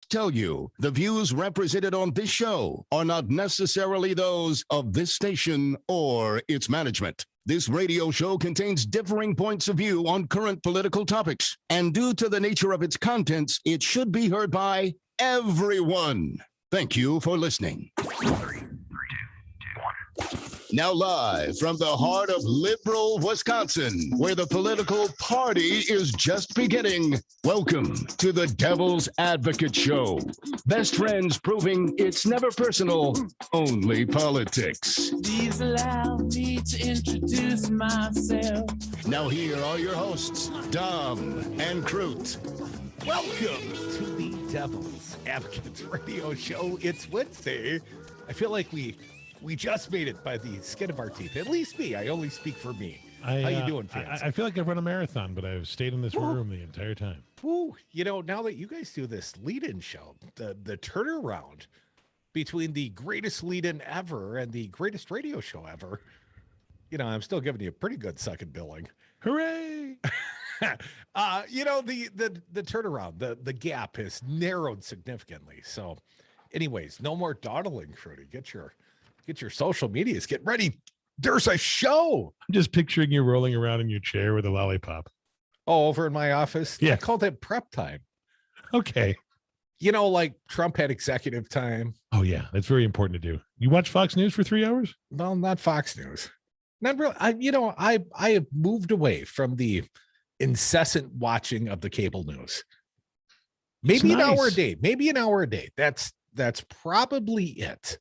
Tell you the views represented on this show are not necessarily those of this station or its management. This radio show contains differing points of view on current political topics, and due to the nature of its contents, it should be heard by everyone. Thank you for listening. Now live from the heart of liberal Wisconsin, where the political party is just beginning, welcome to the Devil's Advocate Show. Best friends proving it's never personal, only politics. Please allow me to introduce myself. Now here are your hosts, Dom and Crute. Welcome to the Devil's Advocate Radio Show. It's Wednesday. I feel like we just made it by the skin of our teeth. At least me. I only speak for me. How you doing, fans? I feel like I've run a marathon, but I've stayed in this room the entire time. Woo. You know, now that you guys do this lead-in show, the turnaround between the greatest lead-in ever and the greatest radio show ever, you know, I'm still giving you a pretty good second billing. Hooray! You know, the turnaround, the gap has narrowed significantly. So, anyways, no more dawdling, Fruity. Get your social medias. Get ready. There's a show. I'm just picturing you rolling around in your chair with a lollipop. Oh, over in my office? Yeah. I called it prep time. Okay. You know, like Trump had executive time. Oh, yeah. That's very important to do. You watch Fox News for 3 hours? Well, not Fox News. Not really. I have moved away from the incessant watching of the cable news. Maybe an hour a day. Maybe an hour a day. That's probably it.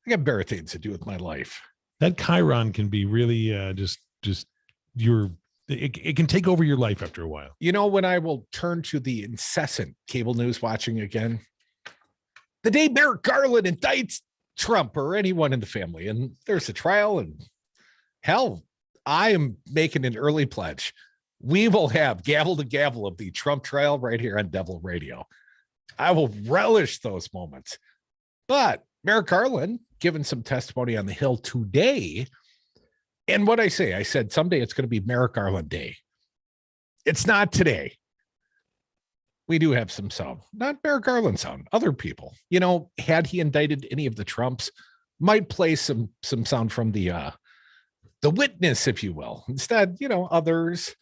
I got better things to do with my life. That Chiron can be really it can take over your life after a while. You know, when I will turn to the incessant cable news watching again, the day Merrick Garland indicts Trump or anyone in the family, and there's a trial, and hell, I am making an early pledge. We will have gavel to gavel of the Trump trial right here on Devil Radio. I will relish those moments. But Merrick Garland given some testimony on the Hill today. And what I said someday it's going to be Merrick Garland Day. It's not today. We do have some sound, not Merrick Garland sound, other people. You know, had he indicted any of the Trumps, might play some sound from the witness, if you will. Instead, you know, others.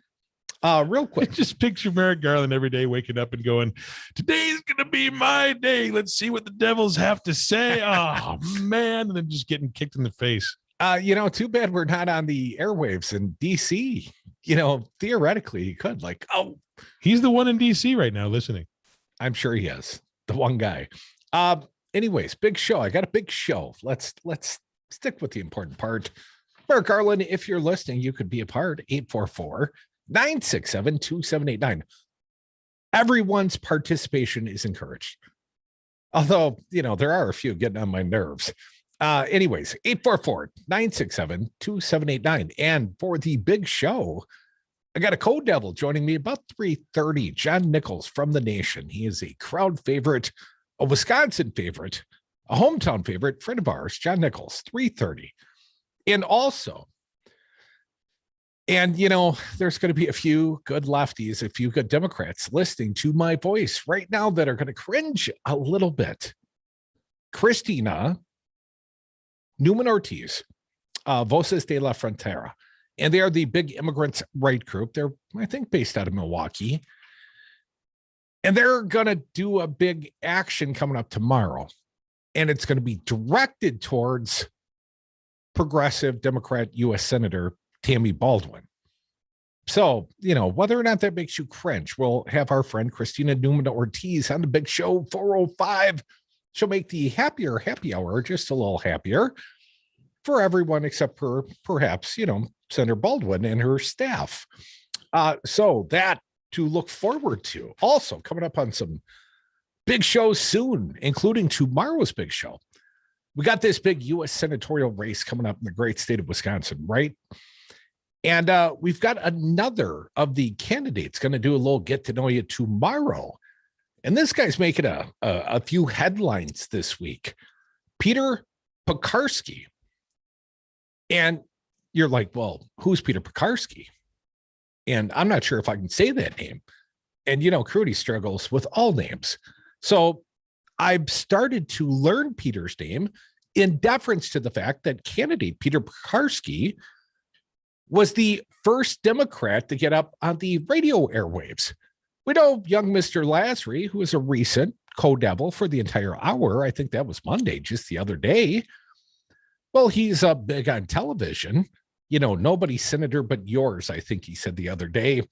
Real quick. Just picture Merrick Garland every day waking up and going, today's going to be my day. Let's see what the devils have to say. Oh, man. And then just getting kicked in the face. You know, too bad we're not on the airwaves in D.C. You know, theoretically, he could. Like, oh. He's the one in D.C. right now listening. I'm sure he is. The one guy. Anyways, big show. I got a big show. Let's stick with the important part. Merrick Garland, if you're listening, you could be a part. 844-967-2789. Everyone's participation is encouraged. Although, you know, there are a few getting on my nerves. Anyways, 844-967-2789. And for the big show, I got a co-devil joining me about 3:30. John Nichols from The Nation. He is a crowd favorite, a Wisconsin favorite, a hometown favorite, friend of ours, John Nichols, 3:30. And also, and, you know, there's going to be a few good lefties, a few good Democrats listening to my voice right now that are going to cringe a little bit. Christina Nuemann-Ortiz, Voces de la Frontera. And they are the big immigrants right group. They're, I think, based out of Milwaukee. And they're going to do a big action coming up tomorrow. And it's going to be directed towards progressive Democrat U.S. Senator Tammy Baldwin. So, you know, whether or not that makes you cringe, we'll have our friend Christina Nuemann-Ortiz on the big show 405. She'll make the happy hour just a little happier for everyone except for perhaps, you know, Senator Baldwin and her staff. So that to look forward to. Also coming up on some big shows soon, including tomorrow's big show. We got this big U.S. senatorial race coming up in the great state of Wisconsin, right? And we've got another of the candidates going to do a little get to know you tomorrow. And this guy's making a few headlines this week. Peter Pekarsky. And you're like, well, who's Peter Pekarsky? And I'm not sure if I can say that name. And, you know, Crudy struggles with all names. So I've started to learn Peter's name in deference to the fact that candidate Peter Pekarsky was the first Democrat to get up on the radio airwaves. We know young Mr. Lasry, who is a recent co-devil for the entire hour. I think that was Monday, just the other day. Well, he's up big on television. Nobody's senator but yours, I think he said the other day.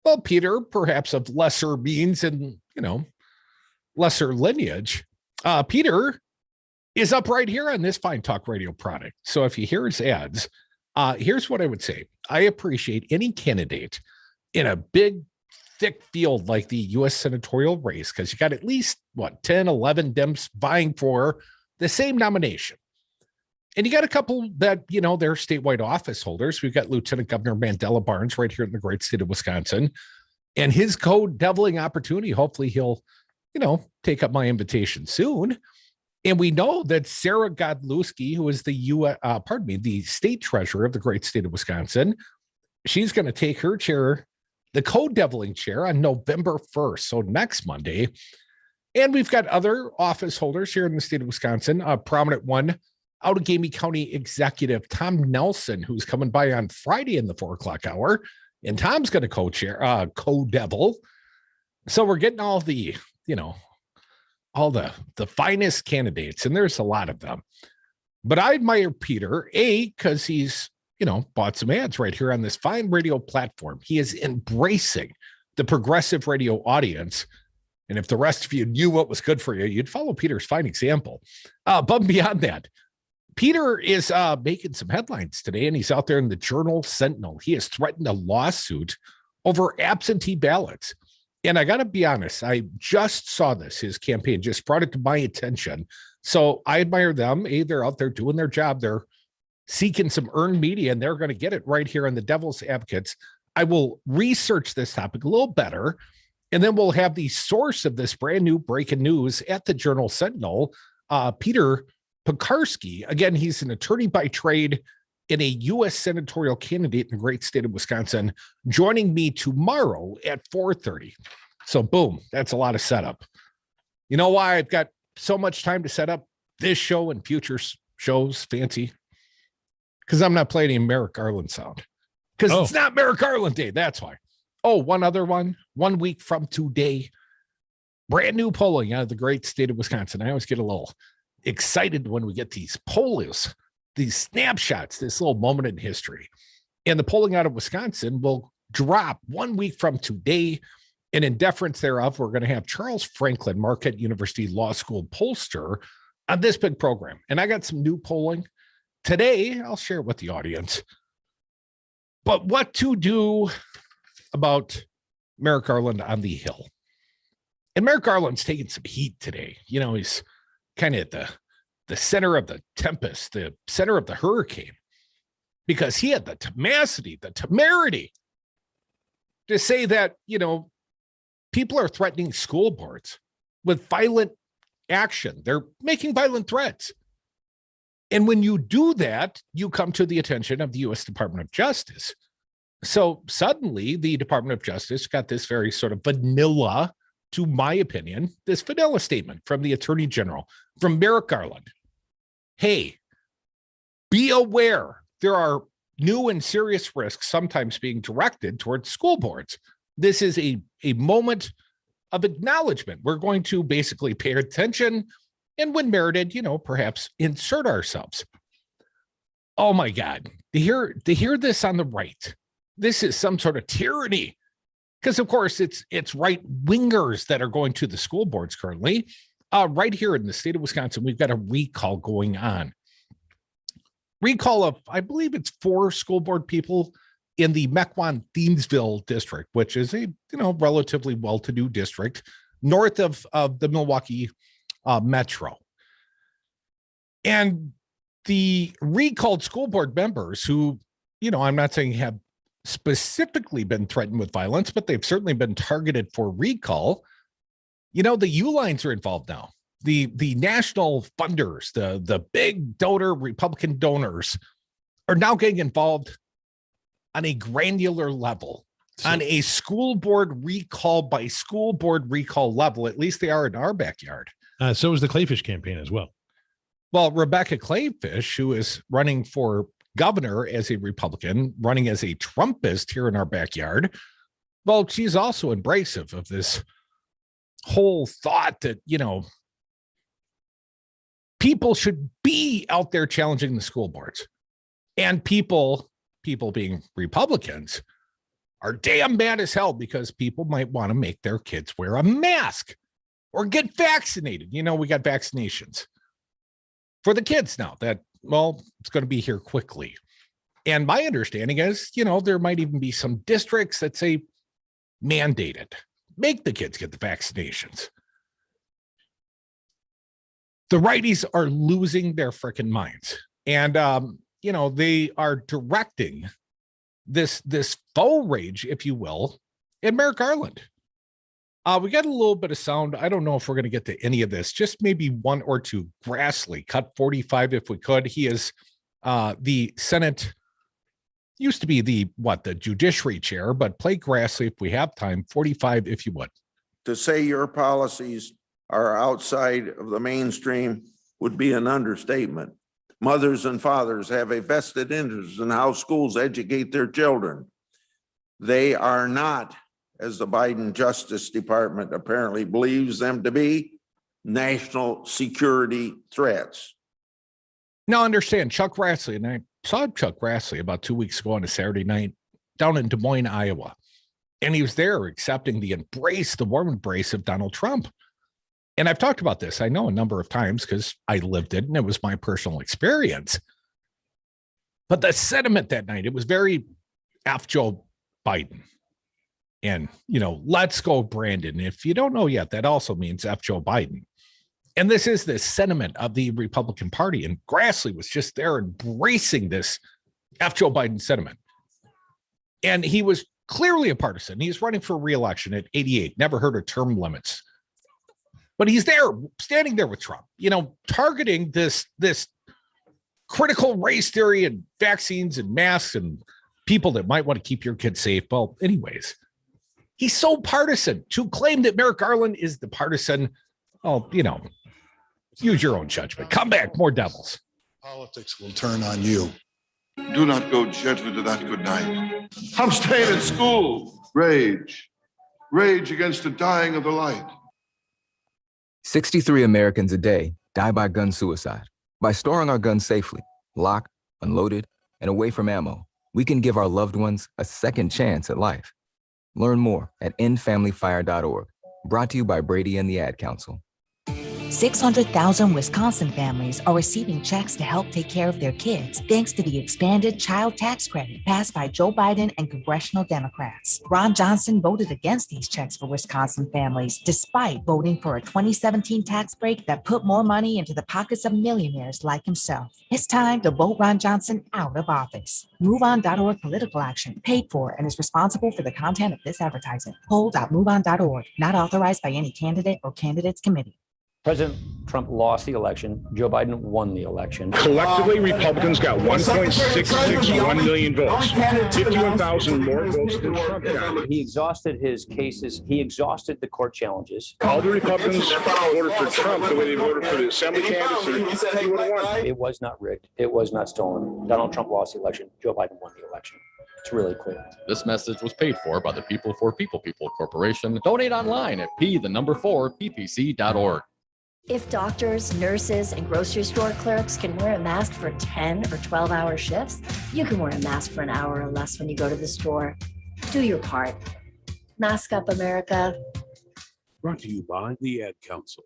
Well, Peter, perhaps of lesser means and, lesser lineage. Peter is up right here on this fine talk radio product. So if you hear his ads, here's what I would say. I appreciate any candidate in a big, thick field like the U.S. senatorial race, because you got at least, 10, 11 Dems vying for the same nomination. And you got a couple that, they're statewide office holders. We've got Lieutenant Governor Mandela Barnes right here in the great state of Wisconsin. And his co-deviling opportunity, hopefully he'll, take up my invitation soon. And we know that Sarah Godlewski, who is the state treasurer of the great state of Wisconsin, she's going to take her chair, the co-deviling chair, on November 1st. So next Monday. And we've got other office holders here in the state of Wisconsin. A prominent one, Outagamie County Executive Tom Nelson, who's coming by on Friday in the 4:00 hour. And Tom's going to co-devil. So we're getting all the, all the finest candidates, and there's a lot of them. But I admire Peter, because he's, bought some ads right here on this fine radio platform. He is embracing the progressive radio audience. And if the rest of you knew what was good for you, you'd follow Peter's fine example. But beyond that, Peter is making some headlines today, and he's out there in the Journal-Sentinel. He has threatened a lawsuit over absentee ballots. And I got to be honest, I just saw this. His campaign just brought it to my attention. So I admire them. They're out there doing their job. They're seeking some earned media, and they're going to get it right here on the Devil's Advocates. I will research this topic a little better, and then we'll have the source of this brand new breaking news at the Journal-Sentinel, Peter Pekarsky. Again, he's an attorney by trade and a U.S. senatorial candidate in the great state of Wisconsin, joining me tomorrow at 4:30. So boom, that's a lot of setup. You know why I've got so much time to set up this show and future shows, Fancy? Because I'm not playing any Merrick Garland sound. Because it's not Merrick Garland Day. That's why. Oh, one other one. 1 week from today, brand new polling out of the great state of Wisconsin. I always get a little excited when we get these polls, these snapshots, this little moment in history. And the polling out of Wisconsin will drop 1 week from today. And in deference thereof, we're going to have Charles Franklin, Marquette University Law School pollster, on this big program. And I got some new polling today. I'll share it with the audience. But what to do about Merrick Garland on the Hill? And Merrick Garland's taking some heat today. He's kind of at the center of the tempest, the center of the hurricane, because he had the tenacity, the temerity to say that, people are threatening school boards with violent action. They're making violent threats. And when you do that, you come to the attention of the U.S. Department of Justice. So suddenly the Department of Justice got this very sort of vanilla, to my opinion, this vanilla statement from the Attorney General, from Merrick Garland. Hey, be aware there are new and serious risks sometimes being directed towards school boards. This is a moment of acknowledgement. We're going to basically pay attention and, when merited, perhaps insert ourselves. Oh my God, to hear this on the right, this is some sort of tyranny. Because, of course, it's right-wingers that are going to the school boards currently. Right here in the state of Wisconsin, we've got a recall going on. Recall of, I believe it's 4 school board people in the Mequon-Thiensville district, which is a relatively well-to-do district north of the Milwaukee metro. And the recalled school board members who, I'm not saying have specifically been threatened with violence, but they've certainly been targeted for recall. The U-Lines are involved now. The national funders, the big donor, Republican donors, are now getting involved on a granular level. on a school board recall by school board recall level. At least they are in our backyard. So was the Clayfish campaign as well. Well, Rebecca Clayfish, who is running for governor as a Republican, running as a Trumpist here in our backyard, well, she's also embracive of this whole thought that, people should be out there challenging the school boards. And people being Republicans, are damn mad as hell because people might want to make their kids wear a mask or get vaccinated. We got vaccinations for the kids now that, well, it's going to be here quickly. And my understanding is, there might even be some districts that say mandate it, make the kids get the vaccinations. The righties are losing their freaking minds. And, they are directing this faux rage, if you will, in Merrick Garland. We got a little bit of sound. I don't know if we're going to get to any of this, just maybe one or two. Grassley, cut 45 if we could. He is the Senate, used to be the judiciary chair, but play Grassley if we have time. 45 if you would. To say your policies are outside of the mainstream would be an understatement. Mothers and fathers have a vested interest in how schools educate their children. They are not, as the Biden Justice Department apparently believes them to be, national security threats. Now understand, Chuck Grassley, and I saw Chuck Grassley about 2 weeks ago on a Saturday night down in Des Moines, Iowa. And he was there accepting the warm embrace of Donald Trump. And I've talked about this, I know, a number of times because I lived it and it was my personal experience. But the sentiment that night, it was very F. Joe Biden. And, let's go, Brandon. If you don't know yet, that also means F. Joe Biden. And this is the sentiment of the Republican Party. And Grassley was just there embracing this F. Joe Biden sentiment. And he was clearly a partisan. He's running for re-election at 88, never heard of term limits. But he's there, standing there with Trump, targeting this critical race theory and vaccines and masks and people that might want to keep your kids safe. Well, anyways, he's so partisan. To claim that Merrick Garland is the partisan, use your own judgment. Come back, more devils. Politics will turn on you. Do not go gently to that good night. I'm staying at school. Rage against the dying of the light. 63 Americans a day die by gun suicide. By storing our guns safely, locked, unloaded, and away from ammo, we can give our loved ones a second chance at life. Learn more at endfamilyfire.org. Brought to you by Brady and the Ad Council. 600,000 Wisconsin families are receiving checks to help take care of their kids, thanks to the expanded child tax credit passed by Joe Biden and congressional Democrats. Ron Johnson voted against these checks for Wisconsin families, despite voting for a 2017 tax break that put more money into the pockets of millionaires like himself. It's time to vote Ron Johnson out of office. MoveOn.org political action, paid for and is responsible for the content of this advertising. Poll.moveon.org, not authorized by any candidate or candidates committee. President Trump lost the election. Joe Biden won the election. Collectively, Republicans got 1.661 million votes, 51,000 more votes than Trump got. He exhausted his cases. He exhausted the court challenges. All the Republicans voted for Trump the way they voted for the assembly candidates. He would have won. It was not rigged. It was not stolen. Donald Trump lost the election. Joe Biden won the election. It's really clear. This message was paid for by the People for People Corporation. Donate online at p4ppc.org. If doctors, nurses, and grocery store clerks can wear a mask for 10 or 12-hour shifts, you can wear a mask for an hour or less when you go to the store. Do your part. Mask up, America. Brought to you by the Ad Council.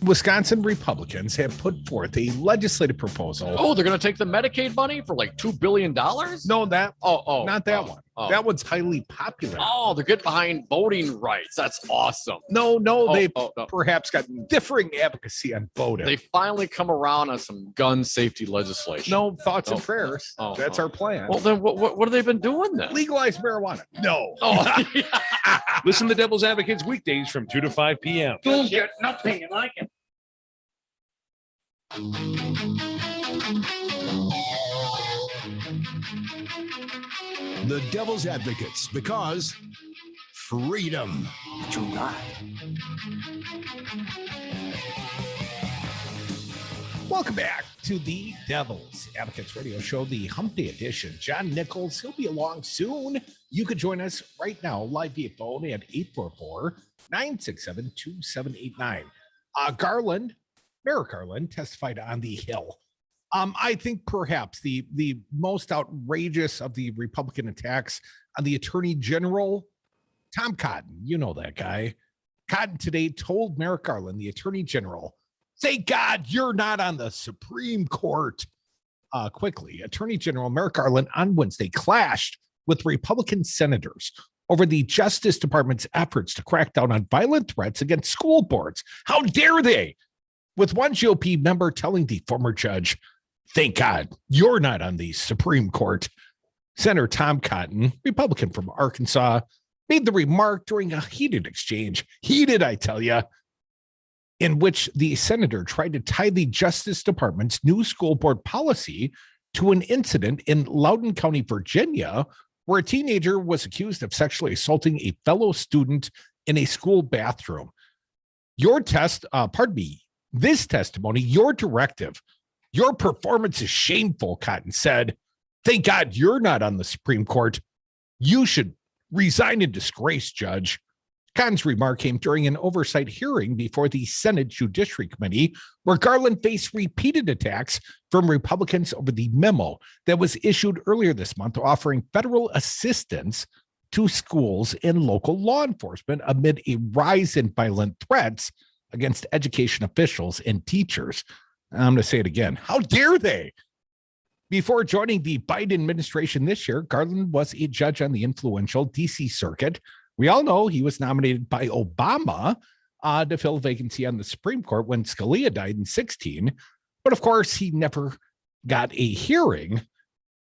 Wisconsin Republicans have put forth a legislative proposal. Oh, they're going to take the Medicaid money for like $2 billion? No, not that one. That one's highly popular. Oh, they're getting behind voting rights. That's awesome. No, they've perhaps got differing advocacy on voting. They finally come around on some gun safety legislation. No, thoughts and prayers. That's our plan. Well, then what have they been doing then? Legalize marijuana. No. Listen to Devil's Advocates weekdays from 2 to 5 p.m. You'll get nothing like it. The Devil's Advocates, because freedom. You lie. Welcome back to the Devil's Advocates Radio Show, the HumpDay Edition. John Nichols, he'll be along soon. You could join us right now, live via phone at 844-967-2789. Garland, Merrick Garland, testified on the Hill. I think perhaps the most outrageous of the Republican attacks on the Attorney General, Tom Cotton. You know that guy. Cotton today told Merrick Garland, the Attorney General, thank God you're not on the Supreme Court. Quickly, Attorney General Merrick Garland on Wednesday clashed with Republican senators over the Justice Department's efforts to crack down on violent threats against school boards. How dare they? With one GOP member telling the former judge, thank God you're not on the Supreme Court. Senator Tom Cotton, Republican from Arkansas, made the remark during a heated exchange. Heated, I tell you. In which the senator tried to tie the Justice Department's new school board policy to an incident in Loudoun County, Virginia, where a teenager was accused of sexually assaulting a fellow student in a school bathroom. This testimony, your directive, your performance is shameful, Cotton said. Thank God you're not on the Supreme Court. You should resign in disgrace, Judge. Cotton's remark came during an oversight hearing before the Senate Judiciary Committee, where Garland faced repeated attacks from Republicans over the memo that was issued earlier this month offering federal assistance to schools and local law enforcement amid a rise in violent threats against education officials and teachers. I'm going to say it again. How dare they? Before joining the Biden administration this year, Garland was a judge on the influential D.C. Circuit. We all know he was nominated by Obama to fill a vacancy on the Supreme Court when Scalia died in 2016. But of course, he never got a hearing,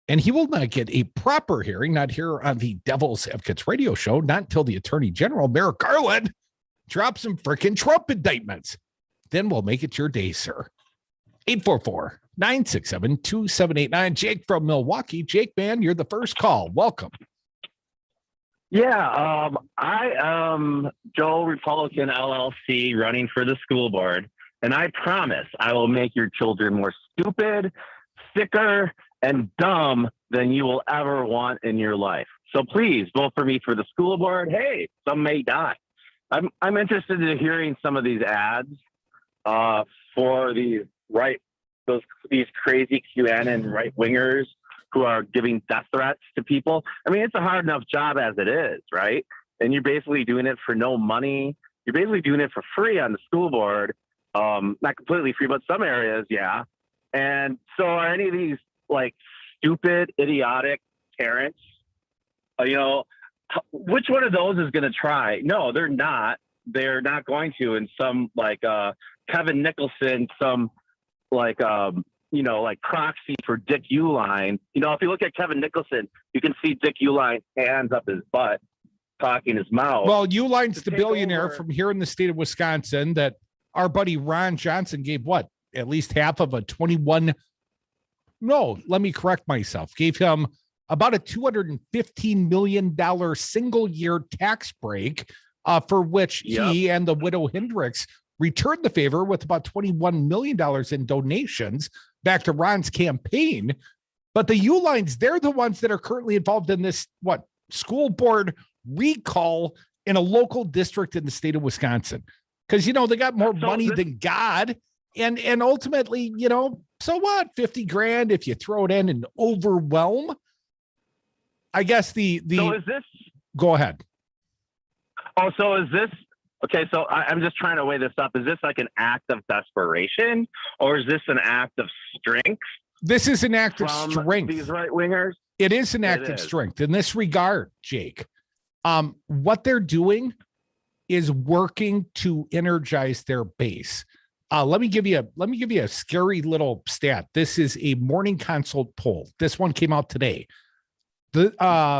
and he will not get a proper hearing, not here on the Devil's Advocates Radio Show, not until the Attorney General, Merrick Garland, drops some frickin' Trump indictments. Then we'll make it your day, sir. 844-967-2789. Jake from Milwaukee. Jake, man, you're the first call. Welcome. Yeah, I am Joe Republican LLC running for the school board, and I promise I will make your children more stupid, sicker, and dumb than you will ever want in your life. So please vote for me for the school board. Hey, some may die. I'm interested in hearing some of these ads for these crazy QAnon right wingers who are giving death threats to people. I mean, it's a hard enough job as it is, right? And you're basically doing it for no money. You're basically doing it for free on the school board. Not completely free, but some areas, yeah. And so are any of these like stupid, idiotic parents, which one of those is going to try? No, they're not. They're not going to. And some like Kevin Nicholson, some like proxy for Dick Uline. If you look at Kevin Nicholson, you can see Dick Uline's hands up his butt, talking his mouth. Well, Uline's the billionaire from here in the state of Wisconsin that our buddy Ron Johnson gave at least half of a 21. No, let me correct myself. Gave him about a $215 million single year tax break for which he and the widow Hendricks returned the favor with about $21 million in donations back to Ron's campaign. But the Ulines, they're the ones that are currently involved in this, school board recall in a local district in the state of Wisconsin. Because, they got more money than God. And ultimately, so what? 50 grand if you throw it in and overwhelm. I guess so is this? Go ahead. Oh, so is this? Okay, so I'm just trying to weigh this up. Is this like an act of desperation, or is this an act of strength? This is an act of strength. These right wingers. It is an act of strength in this regard, Jake. What they're doing is working to energize their base. Let me give you a scary little stat. This is a Morning Consult poll. This one came out today. The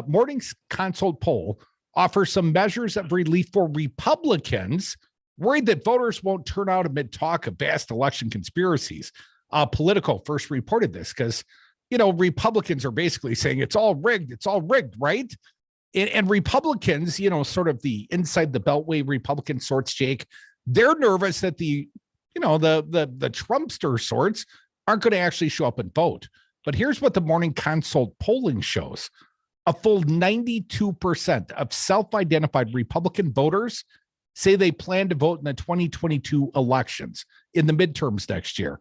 Morning Consult poll offers some measures of relief for Republicans worried that voters won't turn out amid talk of vast election conspiracies. Politico first reported this because Republicans are basically saying it's all rigged, right? And Republicans, sort of the inside the Beltway Republican sorts, Jake, they're nervous that the Trumpster sorts aren't going to actually show up and vote. But here's what the Morning Consult polling shows. A full 92% of self-identified Republican voters say they plan to vote in the 2022 elections, in the midterms next year.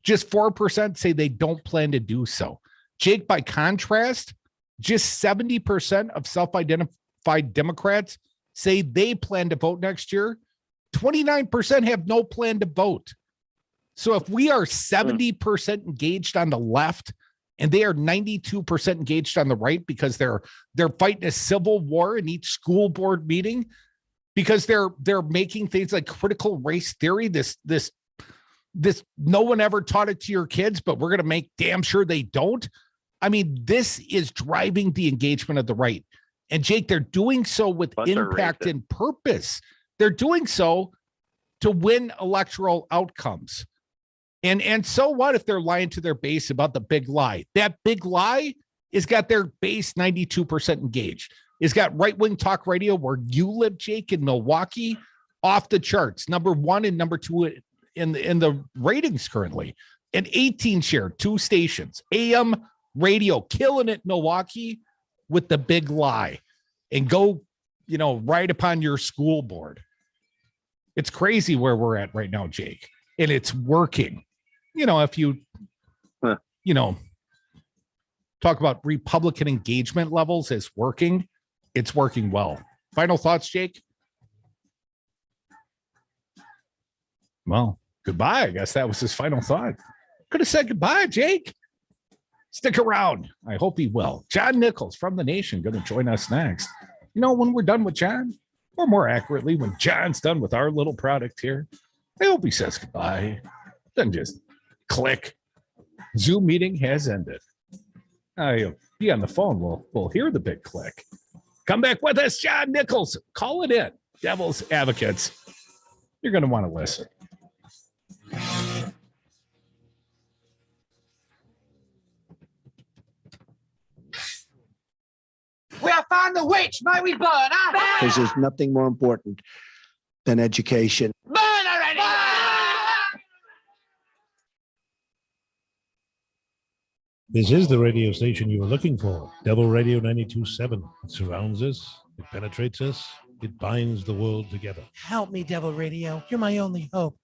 Just 4% say they don't plan to do so. Jake, by contrast, just 70% of self-identified Democrats say they plan to vote next year. 29% have no plan to vote. So if we are 70% engaged on the left and they are 92% engaged on the right because they're fighting a civil war in each school board meeting, because they're making things like critical race theory, this no one ever taught it to your kids, but we're going to make damn sure they don't. I mean, this is driving the engagement of the right. And Jake, they're doing so with impact and purpose. They're doing so to win electoral outcomes. And so what if they're lying to their base about the big lie? That big lie has got their base 92% engaged. It's got right-wing talk radio where you live, Jake, in Milwaukee, off the charts, number 1 and number 2 in the ratings currently. An 18 share, 2 stations, AM radio, killing it, Milwaukee, with the big lie. And go, right upon your school board. It's crazy where we're at right now, Jake. And it's working. If you, talk about Republican engagement levels as working, it's working well. Final thoughts, Jake? Well, goodbye. I guess that was his final thought. Could have said goodbye, Jake. Stick around. I hope he will. John Nichols from The Nation going to join us next. When we're done with John, or more accurately, when John's done with our little product here, I hope he says goodbye. Then just click. Zoom meeting has ended. You'll be on the phone. We'll hear the big click. Come back with us, John Nichols. Call it in. Devil's Advocates. You're going to want to listen. We have found the witch. May we burn her? Because there's nothing more important than education. Burn already! This is the radio station you were looking for. Devil Radio 92.7. It surrounds us. It penetrates us. It binds the world together. Help me, Devil Radio. You're my only hope.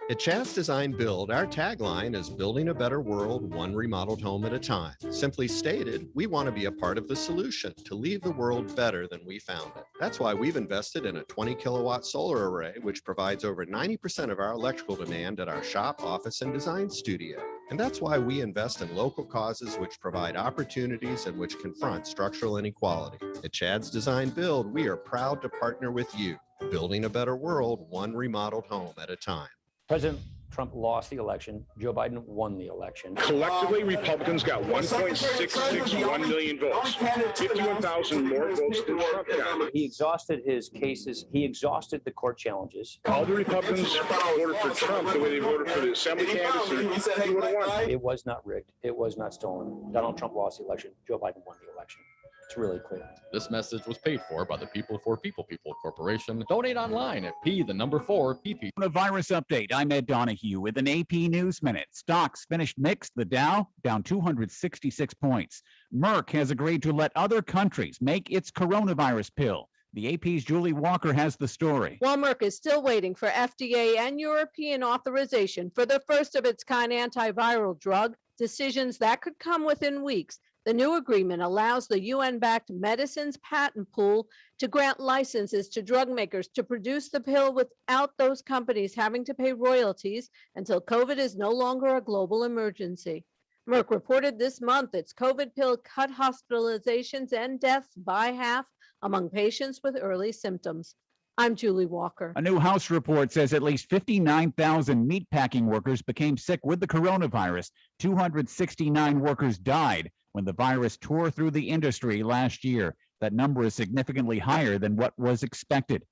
At Chaz Design Build, our tagline is building a better world, one remodeled home at a time. Simply stated, we want to be a part of the solution to leave the world better than we found it. That's why we've invested in a 20 kilowatt solar array, which provides over 90% of our electrical demand at our shop, office, and design studio. And that's why we invest in local causes which provide opportunities and which confront structural inequality. At Chad's Design Build, we are proud to partner with you, building a better world, one remodeled home at a time. President Trump lost the election. Joe Biden won the election. Collectively, Republicans got 1.661 million votes, 51,000 more votes than Trump got. He exhausted his cases. He exhausted the court challenges. All the Republicans voted for Trump the way they voted for the assembly candidates. He would have won. It was not rigged. It was not stolen. Donald Trump lost the election. Joe Biden won the election. It's really clear. This message was paid for by the People for People Corporation. Donate online at P4PP. A virus update. I'm Ed Donahue with an AP News Minute. Stocks finished mixed. The Dow down 266 points. Merck has agreed to let other countries make its coronavirus pill. The AP's Julie Walker has the story. While Merck is still waiting for FDA and European authorization for the first of its kind antiviral drug, decisions that could come within weeks, the new agreement allows the UN-backed Medicines Patent Pool to grant licenses to drug makers to produce the pill without those companies having to pay royalties until COVID is no longer a global emergency. Merck reported this month its COVID pill cut hospitalizations and deaths by half among patients with early symptoms. I'm Julie Walker. A new House report says at least 59,000 meatpacking workers became sick with the coronavirus. 269 workers died when the virus tore through the industry last year. That number is significantly higher than what was expected.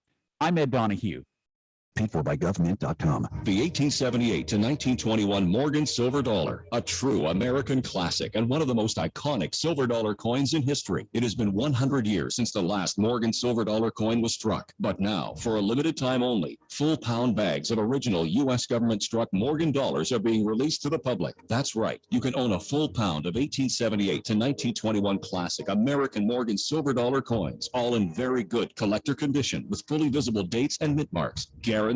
I'm Ed Donahue. Paid for by government.com. The 1878 to 1921 Morgan silver dollar, a true American classic and one of the most iconic silver dollar coins in history. It has been 100 years since the last Morgan silver dollar coin was struck. But now, for a limited time only, full pound bags of original U.S. government struck Morgan dollars are being released to the public. That's right. You can own a full pound of 1878 to 1921 classic American Morgan silver dollar coins, all in very good collector condition with fully visible dates and mint marks. Guaranteed.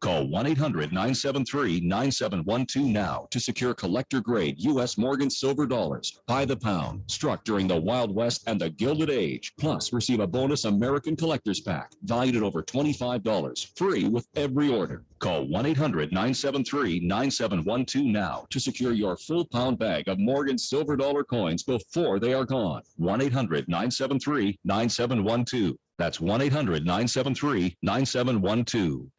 Call 1-800-973-9712 now to secure collector-grade U.S. Morgan silver dollars by the pound, struck during the Wild West and the Gilded Age. Plus, receive a bonus American Collector's Pack valued at over $25, free with every order. Call 1-800-973-9712 now to secure your full pound bag of Morgan silver dollar coins before they are gone. 1-800-973-9712. That's 1-800-973-9712.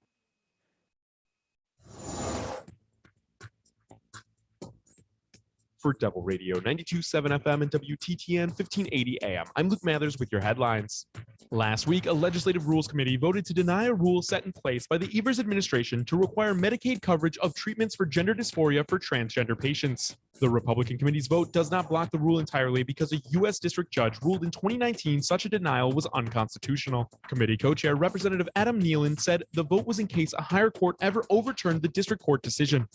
For Devil Radio 92.7 FM and WTTN 1580 AM, I'm Luke Mathers with your headlines. Last week, a legislative rules committee voted to deny a rule set in place by the Evers administration to require Medicaid coverage of treatments for gender dysphoria for transgender patients. The Republican committee's vote does not block the rule entirely because a U.S. district judge ruled in 2019 such a denial was unconstitutional. Committee co-chair Representative Adam Nealon said the vote was in case a higher court ever overturned the district court decision.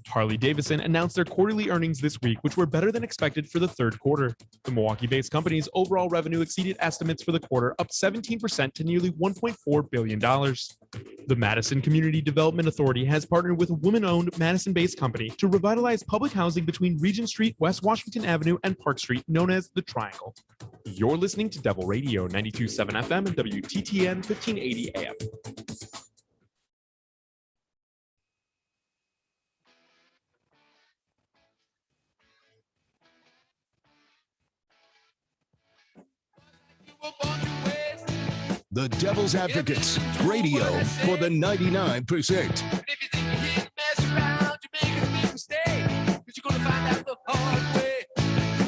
Harley-Davidson announced their quarterly earnings this week, which were better than expected for the third quarter. The Milwaukee-based company's overall revenue exceeded estimates for the quarter, up 17% to nearly $1.4 billion. The Madison Community Development Authority has partnered with a woman-owned Madison-based company to revitalize public housing between Regent Street, West Washington Avenue, and Park Street, known as the Triangle. You're listening to Devil Radio 92.7 FM and WTTN 1580 AM. The Devil's Advocates, radio for the 99%.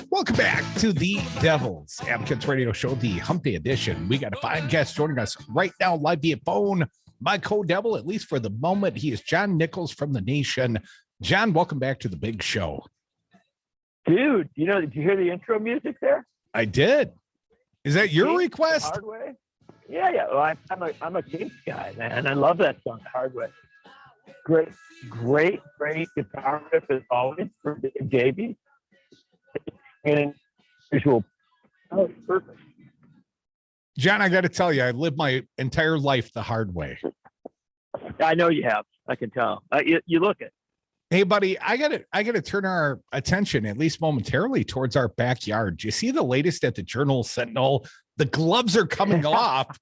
Welcome back to the Devil's Advocates Radio Show, the HumpDay Edition. We got a fine guest joining us right now live via phone. My co-devil, at least for the moment, he is John Nichols from The Nation. John, welcome back to the big show. Dude, did you hear the intro music there? I did. Is that your request? Hard Way? Yeah. Well, I'm a Gates guy, man. I love that song, Hard Way. Great guitar riff as always for JB. And visual. Oh, it's perfect. John, I got to tell you, I lived my entire life the hard way. I know you have. I can tell. You look it. Hey, buddy, I gotta turn our attention, at least momentarily, towards our backyard. Do you see the latest at the Journal Sentinel? The gloves are coming off.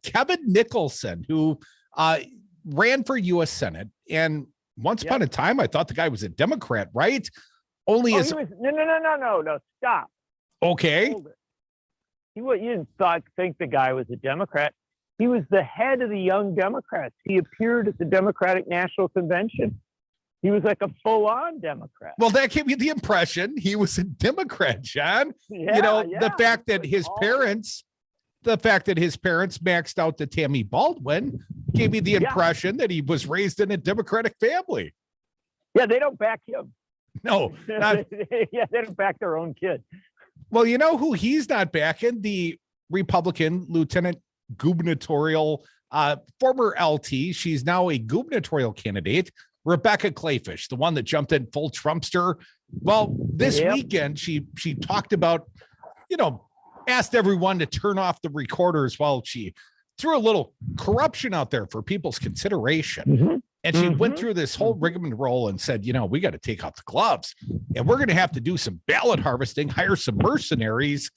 Kevin Nicholson, who ran for U.S. Senate, and once upon a time, I thought the guy was a Democrat, right? Only as no, stop. Okay. You didn't think the guy was a Democrat. He was the head of the Young Democrats. He appeared at the Democratic National Convention. He was like a full-on Democrat. Well, that gave me the impression he was a Democrat, John. The fact that his parents maxed out the Tammy Baldwin gave me the impression that he was raised in a Democratic family. Yeah, they don't back him. No. They don't back their own kid. Well, you know who he's not backing? The Republican lieutenant gubernatorial, former LT. She's now a gubernatorial candidate. Rebecca Clayfish, the one that jumped in full Trumpster. Well, this weekend, she talked about, asked everyone to turn off the recorders while she threw a little corruption out there for people's consideration. Mm-hmm. And she went through this whole rigmarole and said, we got to take off the gloves and we're going to have to do some ballot harvesting, hire some mercenaries.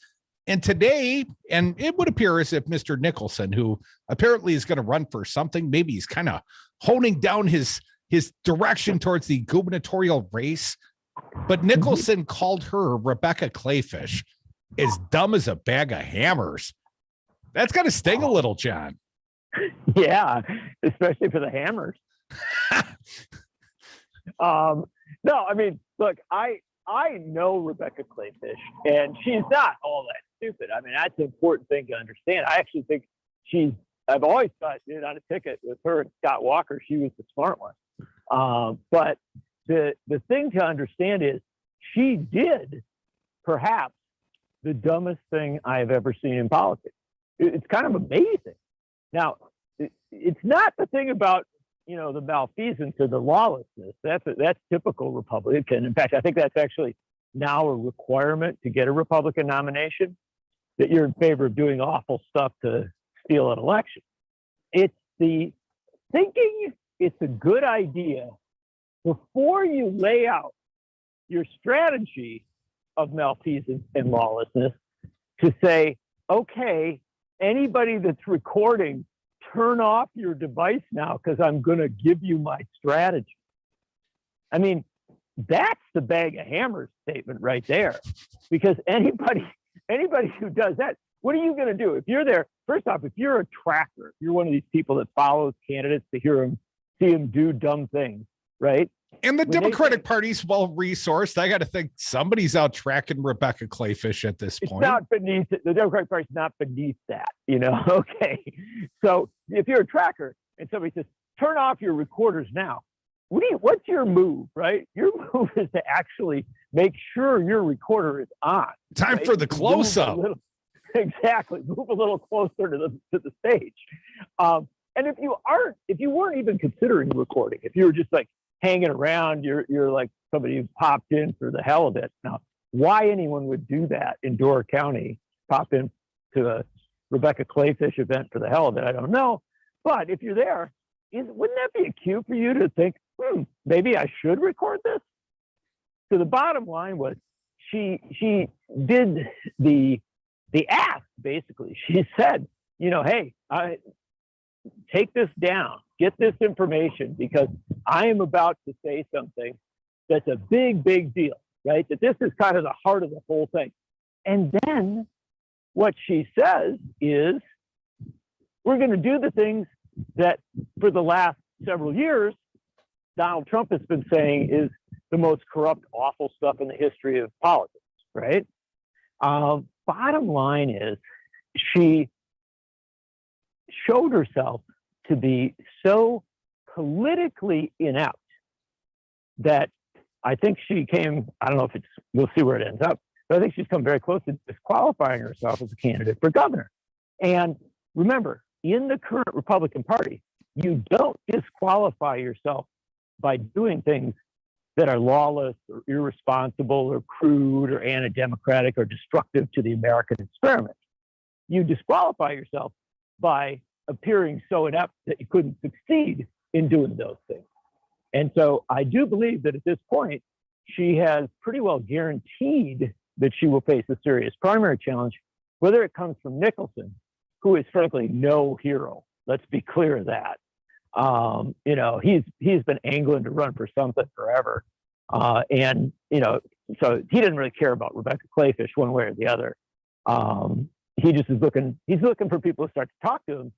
And today, and it would appear as if Mr. Nicholson, who apparently is going to run for something, maybe he's kind of honing down his direction towards the gubernatorial race. But Nicholson called her, Rebecca Clayfish, as dumb as a bag of hammers. That's got to sting a little, John. Yeah, especially for the hammers. No, I mean, look, I know Rebecca Clayfish, and she's not all that stupid. I mean, that's an important thing to understand. I actually think she's I've always thought on a ticket with her and Scott Walker, she was the smart one. But the thing to understand is she did perhaps the dumbest thing I have ever seen in politics. It's kind of amazing. Now, it's not the thing about, the malfeasance or the lawlessness. That's typical Republican. In fact, I think that's actually now a requirement to get a Republican nomination, that you're in favor of doing awful stuff to steal an election. It's the thinking it's a good idea before you lay out your strategy of malfeasance and lawlessness to say, okay, anybody that's recording, turn off your device now because I'm going to give you my strategy. I mean, that's the bag of hammers statement right there. Because anybody who does that, what are you going to do? If you're there, first off, if you're a tracker, if you're one of these people that follows candidates to see them do dumb things, right? And the Democratic Party's well-resourced. I got to think somebody's out tracking Rebecca Clayfish at this point. It's not beneath it. The Democratic Party's not beneath that, Okay. So if you're a tracker and somebody says, turn off your recorders now, what's your move, right? Your move is to actually make sure your recorder is on. Time for the close-up. Exactly. Move a little closer to the stage. And if you weren't even considering recording, if you were just like hanging around, you're like somebody who popped in for the hell of it. Now, why anyone would do that in Door County, pop in to a Rebecca Clayfish event for the hell of it, I don't know. But if you're there, wouldn't that be a cue for you to think, maybe I should record this? So the bottom line was she did the ask, basically. She said, hey, take this down, get this information, because I am about to say something that's a big, big deal, right? That this is kind of the heart of the whole thing. And then what she says is, we're going to do the things that for the last several years, Donald Trump has been saying is the most corrupt, awful stuff in the history of politics, right? Bottom line is, she showed herself to be so politically inept that I think she came, I don't know if we'll see where it ends up, but I think she's come very close to disqualifying herself as a candidate for governor. And remember, in the current Republican Party, you don't disqualify yourself by doing things that are lawless or irresponsible or crude or anti-democratic or destructive to the American experiment. You disqualify yourself by appearing so inept that you couldn't succeed in doing those things. And so I do believe that at this point, she has pretty well guaranteed that she will face a serious primary challenge, whether it comes from Nicholson, who is frankly no hero. Let's be clear of that. He's been angling to run for something forever. So he didn't really care about Rebecca Clayfish one way or the other. He just is he's looking for people to start to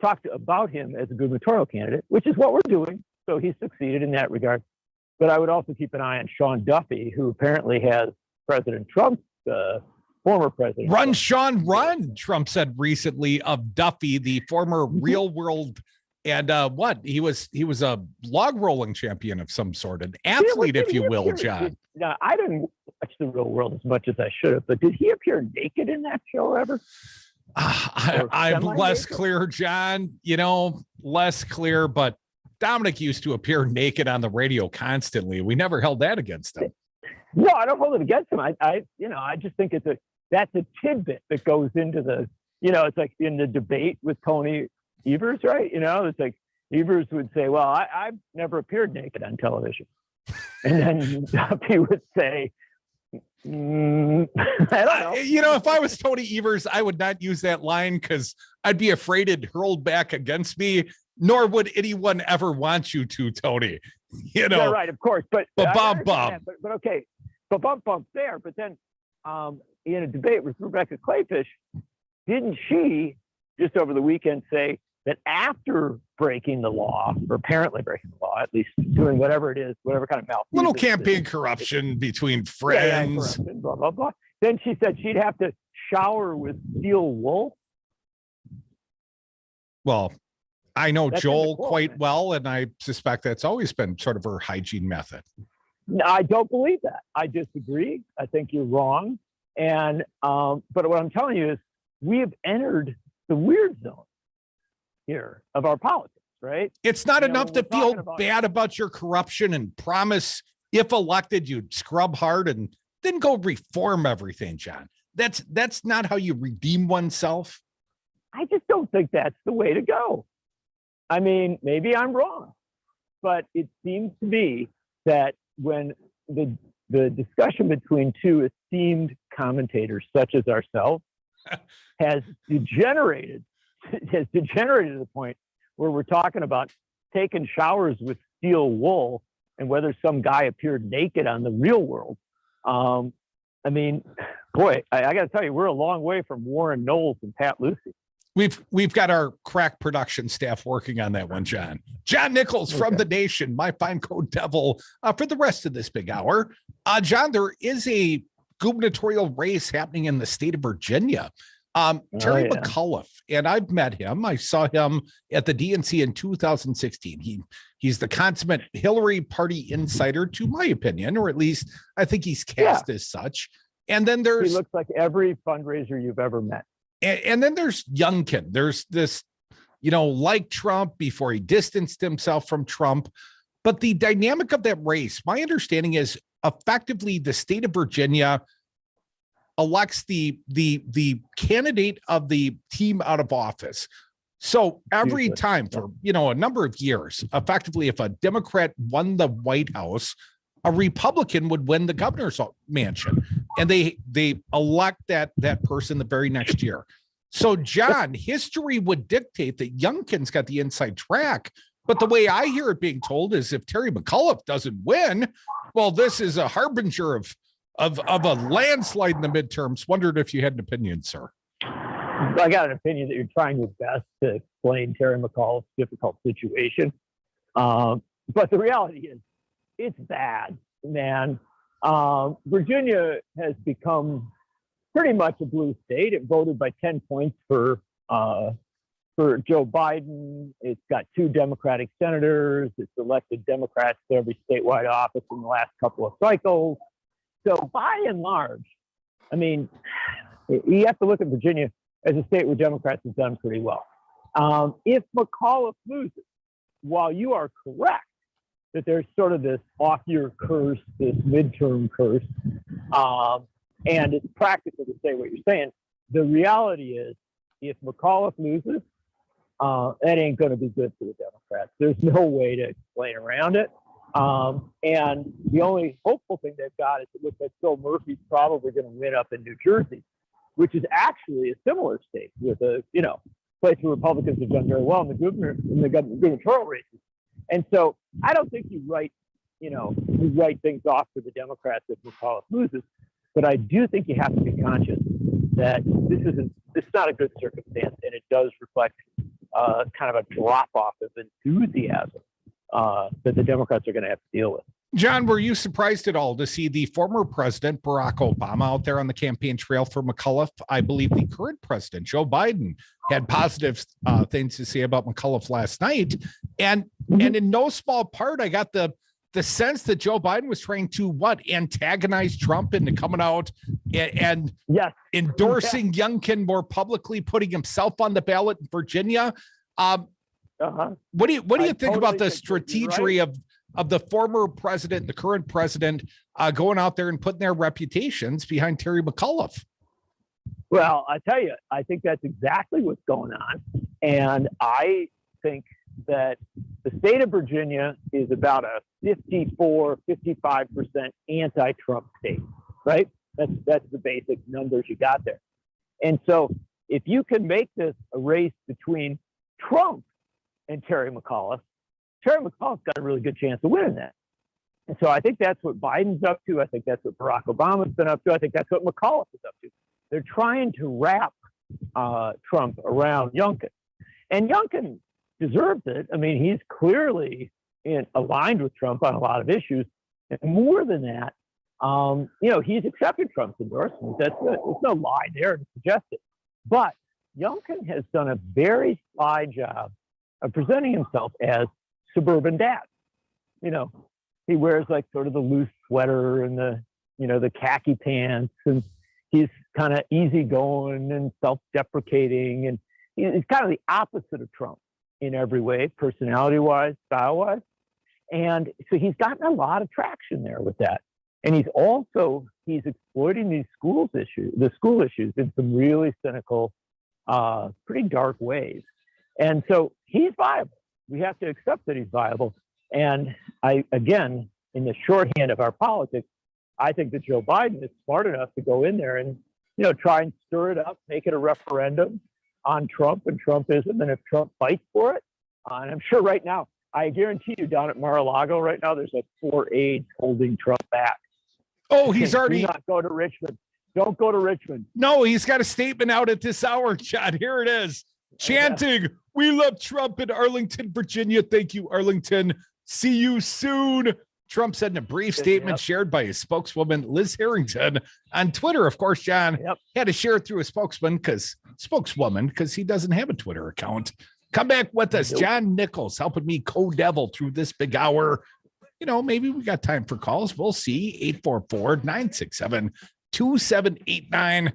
talk about him as a gubernatorial candidate, which is what we're doing. So he's succeeded in that regard. But I would also keep an eye on Sean Duffy, who apparently has President Trump's former president. Run, Sean, run, Trump said recently of Duffy, the former real world. And he was a log rolling champion of some sort, an athlete, if you will, John. No, I didn't watch The Real World as much as I should have, but did he appear naked in that show ever? I'm less clear, John, less clear, but Dominic used to appear naked on the radio constantly. We never held that against him. No, I don't hold it against him. I just think that's a tidbit that goes into the, it's like in the debate with Tony Evers, right? It's like Evers would say, well, I've never appeared naked on television. And then Duffy would say, I don't know. If I was Tony Evers, I would not use that line because I'd be afraid it hurled back against me, nor would anyone ever want you to, Tony. Yeah, right, of course. But bump. But okay. But bump there. But then in a debate with Rebecca Clayfish, didn't she just over the weekend say that after breaking the law, or apparently breaking the law, at least doing whatever it is, whatever kind of malfeasance, little campaign corruption between friends, corruption, blah, blah, blah. Then she said she'd have to shower with steel wool. Well, I know That's in the Joel quote, quite man. well, and I suspect that's always been sort of her hygiene method. No, I don't believe that. I disagree. I think you're wrong. And but what I'm telling you is we have entered the weird zone here of our politics, right? It's not You know, enough when to we're feel talking about- bad about your corruption and promise if elected you'd scrub hard and then go reform everything, John. That's not how you redeem oneself. I just don't think that's the way to go. I mean, maybe I'm wrong, but it seems to be that when the discussion between two esteemed commentators such as ourselves has degenerated to the point where we're talking about taking showers with steel wool and whether some guy appeared naked on the real world. I mean, boy, I got to tell you, we're a long way from Warren Knowles and Pat Lucy. We've got our crack production staff working on that one, John. John Nichols from The Nation, my fine code devil, for the rest of this big hour. John, there is a gubernatorial race happening in the state of Virginia. Terry McAuliffe, and I've met him. I saw him at the DNC in 2016. He's the consummate Hillary Party insider, to my opinion, or at least I think he's cast as such. And then He looks like every fundraiser you've ever met. And then there's Youngkin. There's this, like Trump before he distanced himself from Trump. But the dynamic of that race, my understanding is effectively the state of Virginia elects the candidate of the team out of office. So every time for, a number of years, effectively, if a Democrat won the White House, a Republican would win the governor's mansion, and they elect that person the very next year. So, John, history would dictate that Youngkin's got the inside track. But the way I hear it being told is if Terry McAuliffe doesn't win, well, this is a harbinger of a landslide in the midterms. Wondered if you had an opinion, sir. I got an opinion that you're trying your best to explain Terry McAuliffe's difficult situation. But the reality is, it's bad, man. Virginia has become pretty much a blue state. It voted by 10 points for Joe Biden. It's got 2 Democratic senators. It's elected Democrats to every statewide office in the last couple of cycles. So by and large, I mean, you have to look at Virginia as a state where Democrats have done pretty well. If McAuliffe loses, while you are correct that there's sort of this off-year curse, this midterm curse, and it's practical to say what you're saying, the reality is if McAuliffe loses, that ain't going to be good for the Democrats. There's no way to explain around it. And the only hopeful thing they've got is it looks like Phil Murphy's probably going to win up in New Jersey, which is actually a similar state with a, place where Republicans have done very well in the gubernatorial races. And so I don't think you write things off for the Democrats if McAuliffe loses, but I do think you have to be conscious that this is not a good circumstance, and it does reflect kind of a drop off of enthusiasm that the Democrats are going to have to deal with. John, were you surprised at all to see the former president, Barack Obama, out there on the campaign trail for McAuliffe? I believe the current president, Joe Biden, had positive things to say about McAuliffe last night. And in no small part, I got the sense that Joe Biden was trying to antagonize Trump into coming out and endorsing Youngkin more publicly, putting himself on the ballot in Virginia. What do you think about the strategy of the former president, the current president, going out there and putting their reputations behind Terry McAuliffe? Well, I tell you, I think that's exactly what's going on. And I think that the state of Virginia is about a 54, 55% anti-Trump state, right? That's the basic numbers you got there. And so if you can make this a race between Trump and Terry McAuliffe's got a really good chance of winning that. And so I think that's what Biden's up to. I think that's what Barack Obama's been up to. I think that's what McAuliffe is up to. They're trying to wrap Trump around Youngkin. And Youngkin deserves it. I mean, he's clearly aligned with Trump on a lot of issues. And more than that, he's accepted Trump's endorsement. There's no lie there to suggest it. But Youngkin has done a very sly job of presenting himself as suburban dad. You know, he wears like sort of the loose sweater and the, you know, the khaki pants, and he's kind of easygoing and self-deprecating, and he's kind of the opposite of Trump in every way, personality-wise, style-wise. And so he's gotten a lot of traction there with that. And he's exploiting the school issues in some really cynical, pretty dark ways. And so he's viable. We have to accept that he's viable. And again, in the shorthand of our politics, I think that Joe Biden is smart enough to go in there and, you know, try and stir it up, make it a referendum on Trump and Trumpism. And if Trump fights for it, and I'm sure right now, I guarantee you down at Mar-a-Lago right now, there's like 4 aides holding Trump back. Oh, he's already. Do not go to Richmond. Don't go to Richmond. No, he's got a statement out at this hour, John. Here it is. Chanting, "We love Trump in Arlington, Virginia. Thank you, Arlington. See you soon." Trump said in a brief statement shared by his spokeswoman, Liz Harrington, on Twitter. Of course, John had to share it through a spokeswoman because he doesn't have a Twitter account. Come back with us. John Nichols helping me co-devil through this big hour. You know, maybe we got time for calls. We'll see. 844-967-2789.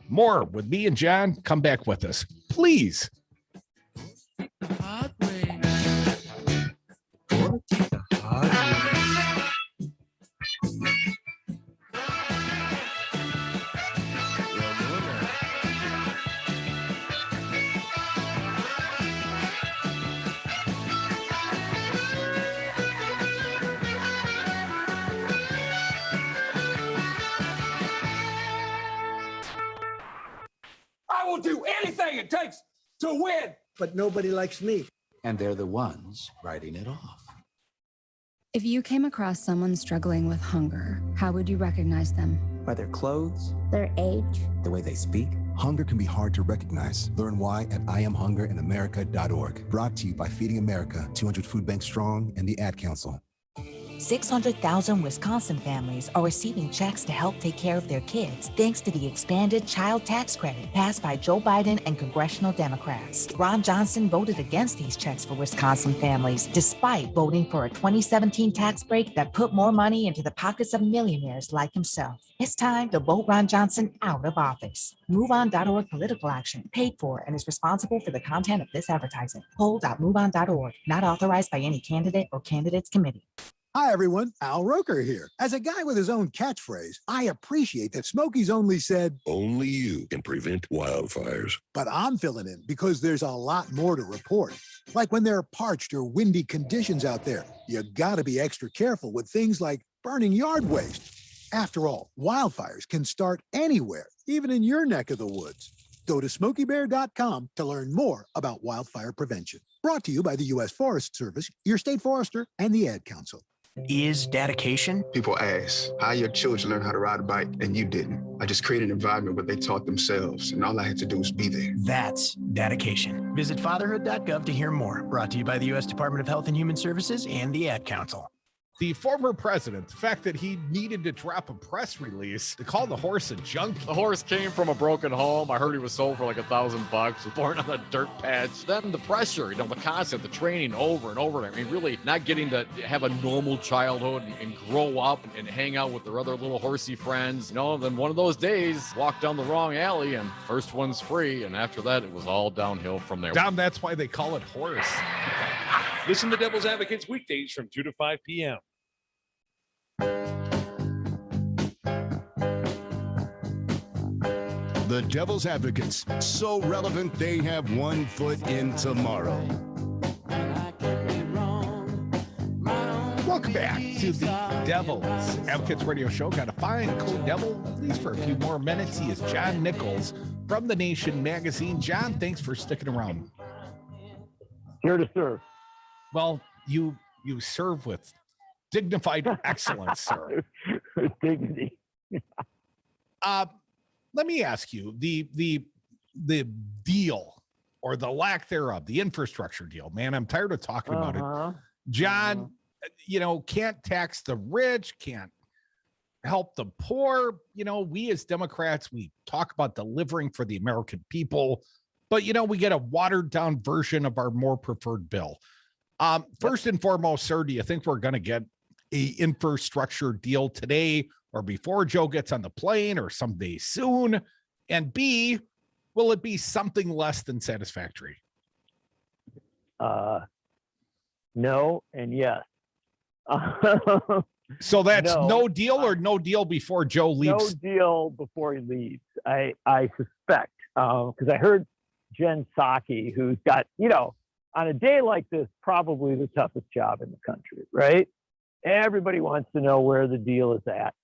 More with me and John. Come back with us, please. I will do anything it takes to win. But nobody likes me. And they're the ones writing it off. If you came across someone struggling with hunger, how would you recognize them? By their clothes, Their age? the way they speak. Hunger can be hard to recognize. Learn why at IamHungerInAmerica.org. Brought to you by Feeding America, 200 Food Banks Strong, and the Ad Council. 600,000 Wisconsin families are receiving checks to help take care of their kids thanks to the expanded child tax credit passed by Joe Biden and congressional Democrats. Ron Johnson voted against these checks for Wisconsin families, despite voting for a 2017 tax break that put more money into the pockets of millionaires like himself. It's time to vote Ron Johnson out of office. MoveOn.org political action, paid for and is responsible for the content of this advertising. Poll.moveon.org, not authorized by any candidate or candidates committee. Hi, everyone. Al Roker here. As a guy with his own catchphrase, I appreciate that Smokey's only said, "Only you can prevent wildfires." but I'm filling in because there's a lot more to report. Like when there are parched or windy conditions out there, you gotta be extra careful with things like burning yard waste. After all, wildfires can start anywhere, even in your neck of the woods. Go to SmokeyBear.com to learn more about wildfire prevention. Brought to you by the U.S. Forest Service, your state forester, and the Ad Council. Is dedication? People ask, how your children learn how to ride a bike and you didn't? I just created an environment where they taught themselves, and all I had to do was be there. That's dedication. Visit fatherhood.gov to hear more. Brought to you by the U.S. Department of Health and Human Services and the Ad Council. The former president, the fact that he needed to drop a press release to call the horse a junkie. The horse came from a broken home. I heard he was sold for like $1,000. Was born on a dirt patch. Then the pressure, the constant, the training over and over. I mean, really not getting to have a normal childhood and grow up and hang out with their other little horsey friends. Then one of those days, walked down the wrong alley and first one's free. And after that, it was all downhill from there. Dom, that's why they call it horse. Listen to Devil's Advocates weekdays from 2 to 5 p.m. The Devil's Advocates, so relevant they have 1 foot in tomorrow. Welcome back to the Devil's Advocates Radio Show. Got a fine co-devil, at least for a few more minutes. He is John Nichols from The Nation magazine. John, thanks for sticking around. Here to serve. Well, you serve with dignified excellence, sir. Dignity. Let me ask you, the deal or the lack thereof, the infrastructure deal, man, I'm tired of talking about it. John, can't tax the rich, can't help the poor. We as Democrats, we talk about delivering for the American people. but we get a watered down version of our more preferred bill. First and foremost, sir, do you think we're going to get a infrastructure deal today or before Joe gets on the plane or someday soon? And B, will it be something less than satisfactory? No and yes. So that's no deal or no deal before Joe leaves? No deal before he leaves. I suspect, because I heard Jen Psaki, who's got, on a day like this, probably the toughest job in the country, right? Everybody wants to know where the deal is at.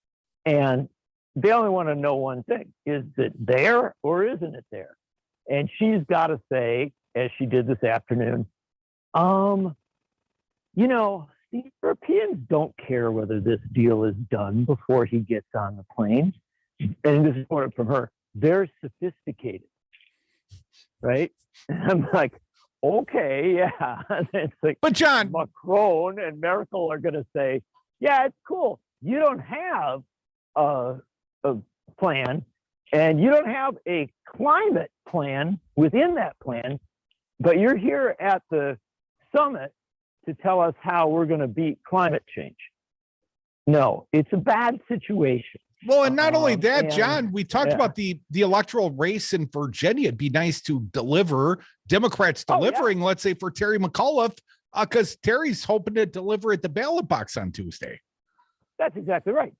And they only want to know one thing. Is it there or isn't it there? And she's got to say, as she did this afternoon, the Europeans don't care whether this deal is done before he gets on the plane. And this is quoted from her. They're sophisticated, right? And I'm like, okay, yeah. It's like, but John, Macron and Merkel are going to say, yeah, it's cool. You don't have a plan, and you don't have a climate plan within that plan, but you're here at the summit to tell us how we're going to beat climate change. No, it's a bad situation. Well, and not only that, John, we talked about the electoral race in Virginia. It'd be nice to deliver Democrats delivering, let's say, for Terry McAuliffe, because Terry's hoping to deliver at the ballot box on Tuesday. That's exactly right.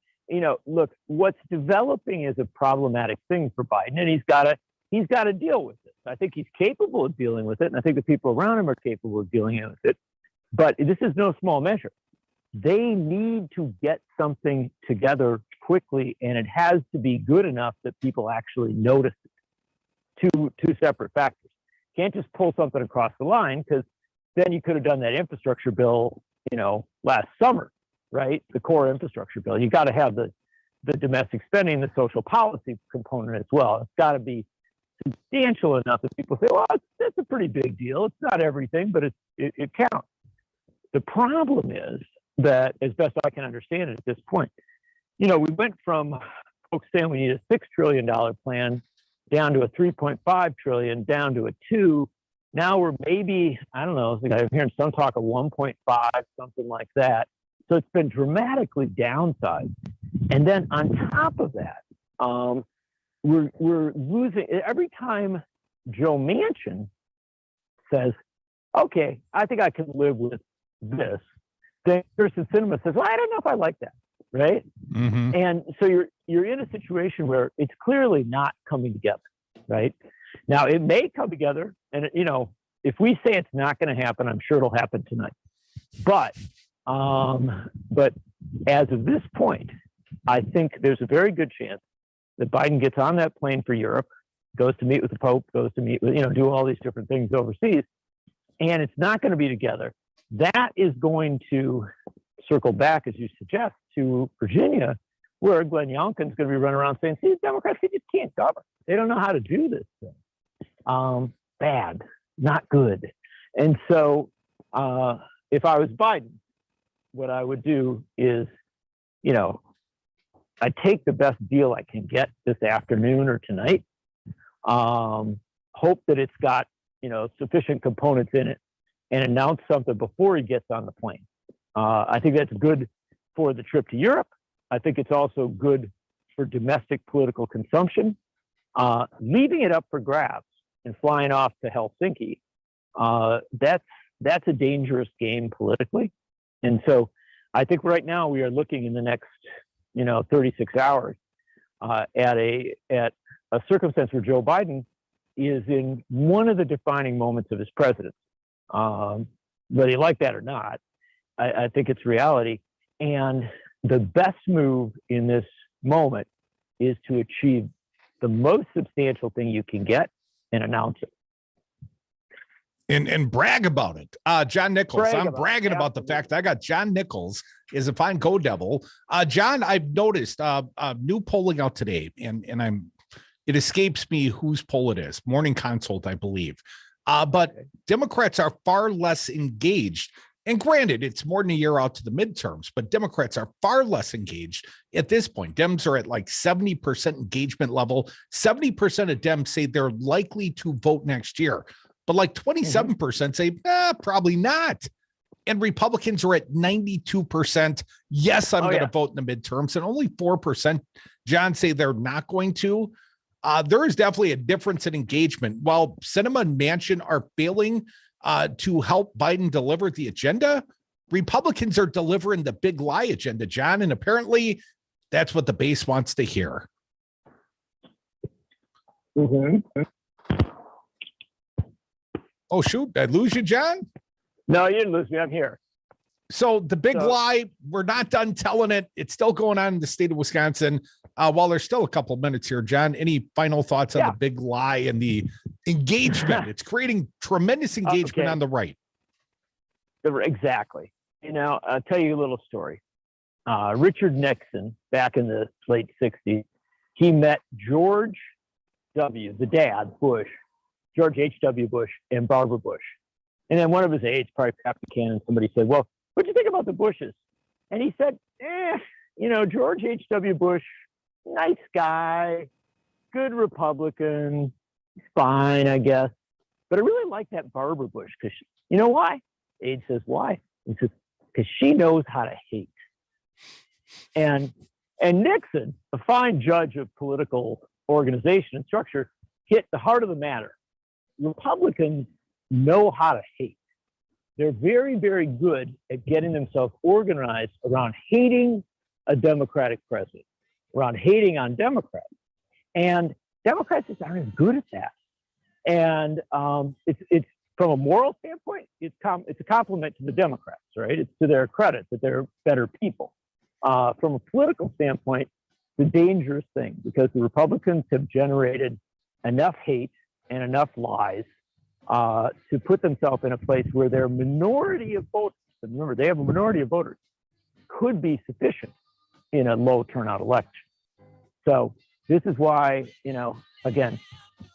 Look, what's developing is a problematic thing for Biden, and he's got to deal with it. I think he's capable of dealing with it, and I think the people around him are capable of dealing with it. But this is no small measure. They need to get something together quickly, and it has to be good enough that people actually notice it. Two separate factors. Can't just pull something across the line, because then you could have done that infrastructure bill, last summer, right? The core infrastructure bill. You got to have the domestic spending, the social policy component as well. It's got to be substantial enough that people say, well, that's a pretty big deal. It's not everything, but it counts. The problem is that, as best I can understand it at this point, we went from folks saying we need a $6 trillion plan down to a $3.5 trillion, down to a 2. Now we're maybe, I don't know, I'm hearing some talk of 1.5, something like that. So it's been dramatically downsized. And then on top of that, we're losing every time Joe Manchin says, okay, I think I can live with this. Then Kirsten Sinema says, well, I don't know if I like that, right? Mm-hmm. And so you're in a situation where it's clearly not coming together, right? Now it may come together, and if we say it's not going to happen, I'm sure it'll happen tonight. But as of this point, I think there's a very good chance that Biden gets on that plane for Europe, goes to meet with the Pope, goes to meet with, do all these different things overseas, and it's not going to be together. That is going to circle back, as you suggest, to Virginia, where Glenn Youngkin's going to be running around saying, see, the Democrats, they just can't govern. They don't know how to do this thing. Bad, not good. And so if I was Biden, what I would do is, I take the best deal I can get this afternoon or tonight, hope that it's got, sufficient components in it, and announce something before he gets on the plane. I think that's good for the trip to Europe. I think it's also good for domestic political consumption. Leaving it up for grabs and flying off to Helsinki, that's a dangerous game politically. And so I think right now we are looking in the next 36 hours at a circumstance where Joe Biden is in one of the defining moments of his presidency. Whether you like that or not, I think it's reality. And the best move in this moment is to achieve the most substantial thing you can get and announce it. And brag about it. John Nichols. I'm bragging about the fact that I got John Nichols is a fine Go Devil. John, I've noticed new polling out today, and it escapes me whose poll it is. Morning Consult, I believe. But Democrats are far less engaged And granted, it's more than a year out to the midterms, but Democrats are far less engaged at this point. Dems are at like 70% engagement level. 70% of Dems say they're likely to vote next year, but like 27% say, probably not. And Republicans are at 92%. Yes, I'm going to vote in the midterms. And only 4%, John, say they're not going to. There is definitely a difference in engagement. While Sinema and Manchin are failing to help Biden deliver the agenda, Republicans are delivering the big lie agenda, John. And apparently that's what the base wants to hear. Oh, shoot. Did I lose you, John? No, you didn't lose me. I'm here. So the big lie, we're not done telling it. It's still going on in the state of Wisconsin. While there's still a couple minutes here, John, any final thoughts on the big lie and the engagement? It's creating tremendous engagement on the right. Exactly. You know, I'll tell you a little story. Richard Nixon, back in the late 60s, he met George W., the dad, Bush, George H.W. Bush, and Barbara Bush. And then one of his aides probably cracked the can and somebody said, well, what'd you think about the Bushes? And he said, you know, George H.W. Bush, nice guy, good Republican, fine, I guess. But I really like that Barbara Bush because, you know why? Aide says, why? He says, because she knows how to hate. And Nixon, a fine judge of political organization and structure, hit the heart of the matter. Republicans know how to hate. They're very, very good at getting themselves organized around hating a Democratic president, around hating on Democrats. And Democrats just aren't as good at that. And it's from a moral standpoint, it's a compliment to the Democrats, right? It's to their credit that they're better people. From a political standpoint, it's a dangerous thing because the Republicans have generated enough hate and enough lies to put themselves in a place where their minority of voters, and remember, they have a minority of voters, could be sufficient in a low turnout election. So this is why, you know, again,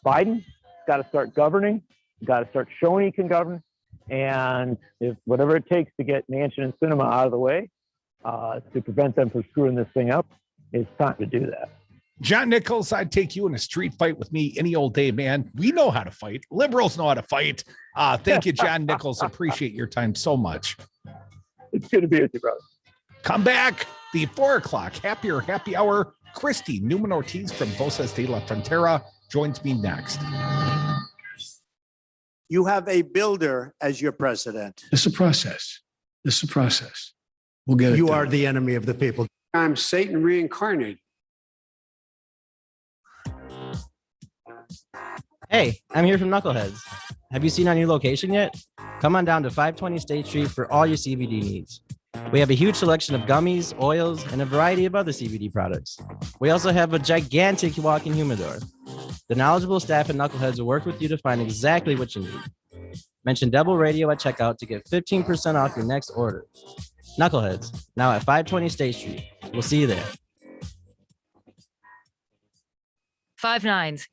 Biden's got to start governing, got to start showing he can govern, and if whatever it takes to get Manchin and Sinema out of the way to prevent them from screwing this thing up, it's time to do that. John Nichols, I'd take you in a street fight with me any old day, man. We know how to fight. Liberals know how to fight. Thank you, John Nichols. Appreciate your time so much. It's good to be with you, brother. Come back. The 4 o'clock happy hour. Christy Nuemann-Ortiz from Voces de la Frontera joins me next. You have a builder as your president. It's a process. It's a process. We'll get it. You are the enemy of the people. I'm Satan reincarnated. Hey, I'm here from Knuckleheads. Have you seen our new location yet? Come on down to 520 State Street for all your CBD needs. We have a huge selection of gummies, oils, and a variety of other CBD products. We also have a gigantic walk-in humidor. The knowledgeable staff at Knuckleheads will work with you to find exactly what you need. Mention Devil Radio at checkout to get 15% off your next order. Knuckleheads, now at 520 State Street. We'll see you there. 5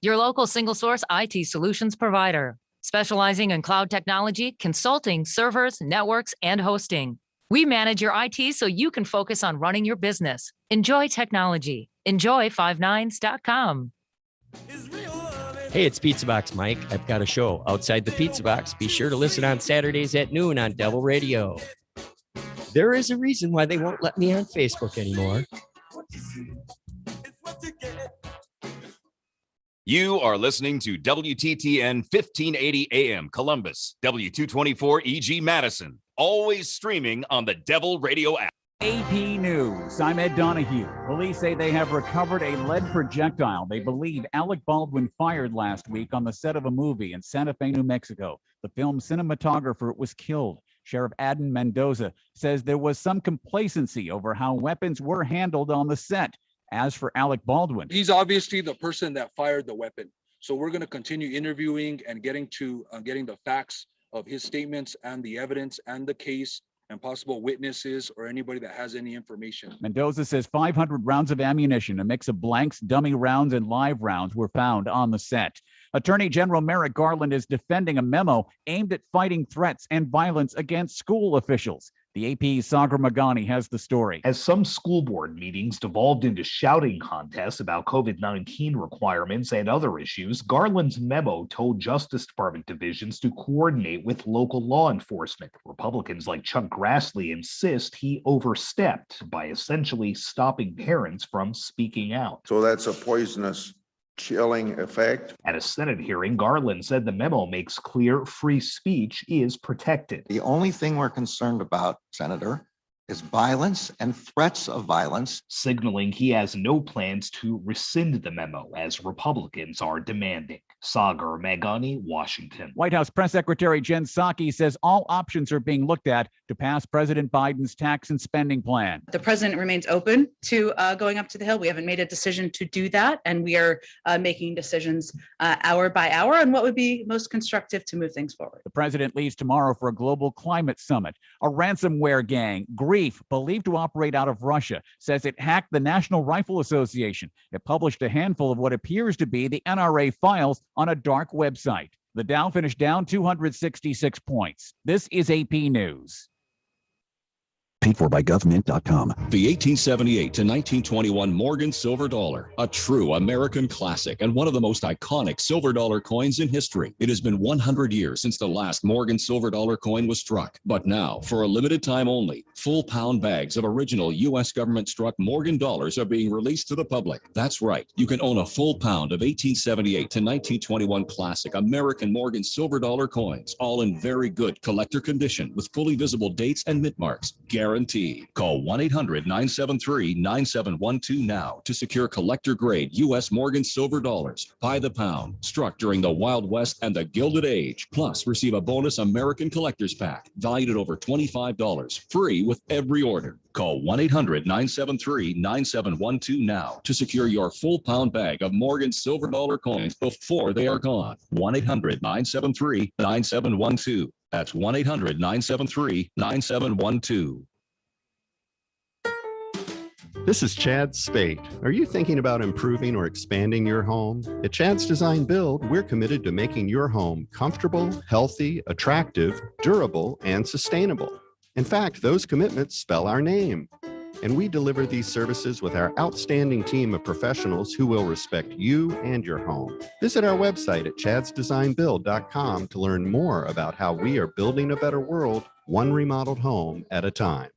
your local single source IT solutions provider, specializing in cloud technology, consulting, servers, networks, and hosting. We manage your IT so you can focus on running your business. Enjoy technology. Enjoy 59s.com. Hey, it's Pizza Box Mike. I've got a show outside the Pizza Box. Be sure to listen on Saturdays at noon on Devil Radio. There is a reason why they won't let me on Facebook anymore. You are listening to WTTN 1580 AM Columbus, W224 EG Madison, always streaming on the Devil Radio app. AP News. I'm Ed Donahue. Police say they have recovered a lead projectile they believe Alec Baldwin fired last week on the set of a movie in Santa Fe, New Mexico. The film's cinematographer was killed. Sheriff Adin Mendoza says there was some complacency over how weapons were handled on the set. As for Alec Baldwin, he's obviously the person that fired the weapon. So we're going to continue interviewing and getting the facts of his statements and the evidence and the case and possible witnesses or anybody that has any information. Mendoza says 500 rounds of ammunition, a mix of blanks, dummy rounds, and live rounds were found on the set. Attorney General Merrick Garland is defending a memo aimed at fighting threats and violence against school officials. The AP's Sagar Magani has the story. As some school board meetings devolved into shouting contests about COVID-19 requirements and other issues, Garland's memo told Justice Department divisions to coordinate with local law enforcement. Republicans like Chuck Grassley insist he overstepped by essentially stopping parents from speaking out. So that's a poisonous, chilling effect. At a Senate hearing, Garland said the memo makes clear free speech is protected. The only thing we're concerned about, Senator, is violence and threats of violence, signaling he has no plans to rescind the memo as Republicans are demanding. Sagar Magani, Washington. White House Press Secretary Jen Psaki says all options are being looked at to pass President Biden's tax and spending plan. The president remains open to going up to the Hill. We haven't made a decision to do that, and we are making decisions hour by hour on what would be most constructive to move things forward. The president leaves tomorrow for a global climate summit. A ransomware gang, Grief, believed to operate out of Russia, says it hacked the National Rifle Association. It published a handful of what appears to be the NRA files on a dark website. The Dow finished down 266 points. This is AP News. Paid for by government.com. The 1878 to 1921 Morgan silver dollar, a true American classic and one of the most iconic silver dollar coins in history. It has been 100 years since the last Morgan silver dollar coin was struck. But now, for a limited time only, full pound bags of original U.S. government struck Morgan dollars are being released to the public. That's right. You can own a full pound of 1878 to 1921 classic American Morgan silver dollar coins, all in very good collector condition with fully visible dates and mint marks. Guaranteed. Call 1-800-973-9712 now to secure collector grade U.S. Morgan silver dollars by the pound, struck during the Wild West and the Gilded Age. Plus, receive a bonus American Collector's Pack valued at over $25, free with every order. Call 1-800-973-9712 now to secure your full pound bag of Morgan silver dollar coins before they are gone. 1-800-973-9712. That's 1-800-973-9712. This is Chad Spate. Are you thinking about improving or expanding your home? At Chad's Design Build, we're committed to making your home comfortable, healthy, attractive, durable, and sustainable. In fact, those commitments spell our name. And we deliver these services with our outstanding team of professionals who will respect you and your home. Visit our website at chadsdesignbuild.com to learn more about how we are building a better world, one remodeled home at a time.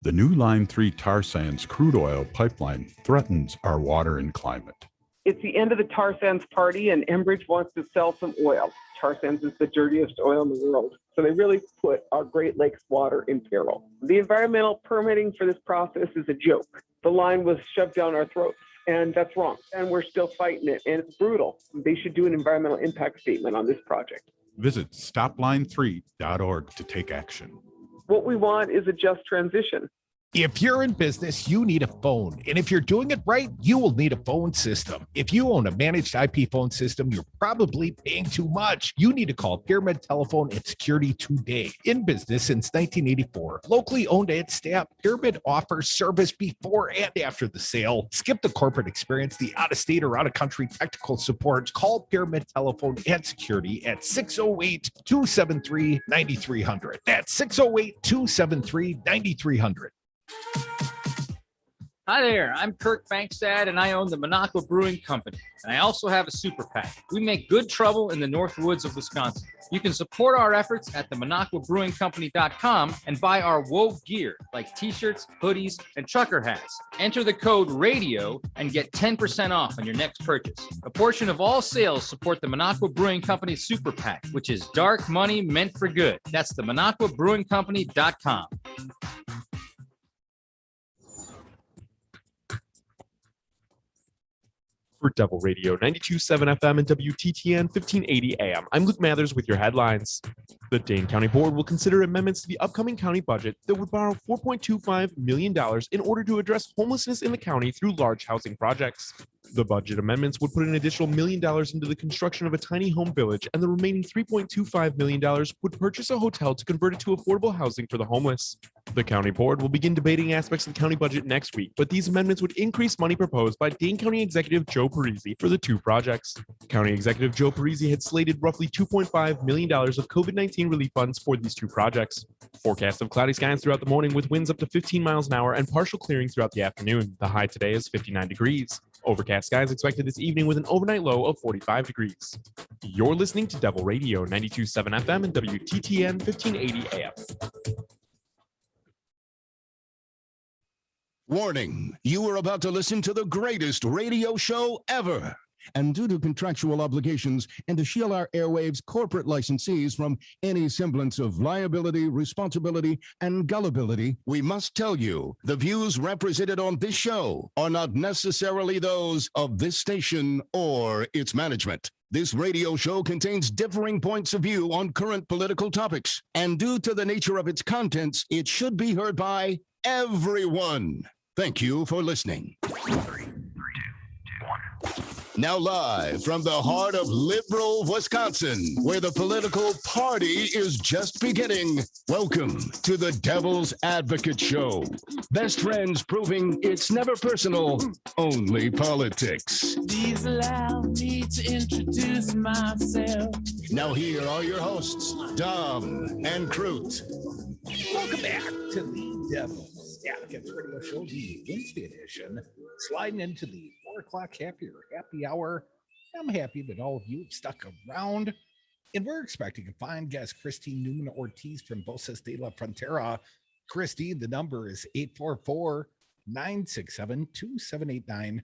The new Line 3 tar sands crude oil pipeline threatens our water and climate. It's the end of the tar sands party, and Enbridge wants to sell some oil. Tar sands is the dirtiest oil in the world, so they really put our Great Lakes water in peril. The environmental permitting for this process is a joke. The line was shoved down our throats, and that's wrong. And we're still fighting it, and it's brutal. They should do an environmental impact statement on this project. Visit stopline3.org to take action. What we want is a just transition. If you're in business, you need a phone. And if you're doing it right, you will need a phone system. If you own a managed IP phone system, you're probably paying too much. You need to call Pyramid Telephone and Security today. In business since 1984, locally owned and staffed, Pyramid offers service before and after the sale. Skip the corporate experience, the out-of-state or out-of-country technical support. Call Pyramid Telephone and Security at 608-273-9300. That's 608-273-9300. Hi there, I'm Kirk Bankstad and I own the Monaco Brewing Company. And I also have a super PAC. We make good trouble in the North Woods of Wisconsin. You can support our efforts at the MonacoBrewingCompany.com and buy our woke gear like t-shirts, hoodies, and trucker hats. Enter the code RADIO and get 10% off on your next purchase. A portion of all sales support the Monaco Brewing Company Super PAC, which is dark money meant for good. That's the MonacoBrewingCompany.com. For Devil Radio 92.7 FM and WTTN 1580 AM, I'm Luke Mathers with your headlines. The Dane County Board will consider amendments to the upcoming county budget that would borrow $4.25 million in order to address homelessness in the county through large housing projects. The budget amendments would put an additional $1 million into the construction of a tiny home village, and the remaining $3.25 million would purchase a hotel to convert it to affordable housing for the homeless. The county board will begin debating aspects of the county budget next week, but these amendments would increase money proposed by Dane County Executive Joe Parisi for the two projects. County Executive Joe Parisi had slated roughly $2.5 million of COVID-19 relief funds for these two projects. Forecast of cloudy skies throughout the morning with winds up to 15 miles an hour and partial clearing throughout the afternoon. The high today is 59 degrees. Overcast skies expected this evening with an overnight low of 45 degrees. You're listening to Devil Radio 92.7 FM and WTTN 1580 AM. Warning, you are about to listen to the greatest radio show ever. And due to contractual obligations and to shield our airwaves corporate licensees from any semblance of liability, responsibility, and gullibility, we must tell you the views represented on this show are not necessarily those of this station or its management. This radio show contains differing points of view on current political topics, and due to the nature of its contents, it should be heard by everyone. Thank you for listening. 3, 2, 1. Now live from the heart of liberal Wisconsin, where the political party is just beginning, welcome to the Devil's Advocate Show. Best friends proving it's never personal, only politics. Please allow me to introduce myself. Now here are your hosts, Dom and Crute. Welcome back to the Devil's Advocates Radio Show, the Wednesday edition, sliding into the 4 o'clock happy hour. I'm happy that all of you have stuck around, and we're expecting a fine guest, Christine Nuemann-Ortiz from Voces de la Frontera. Christine, the number is 844-967-2789.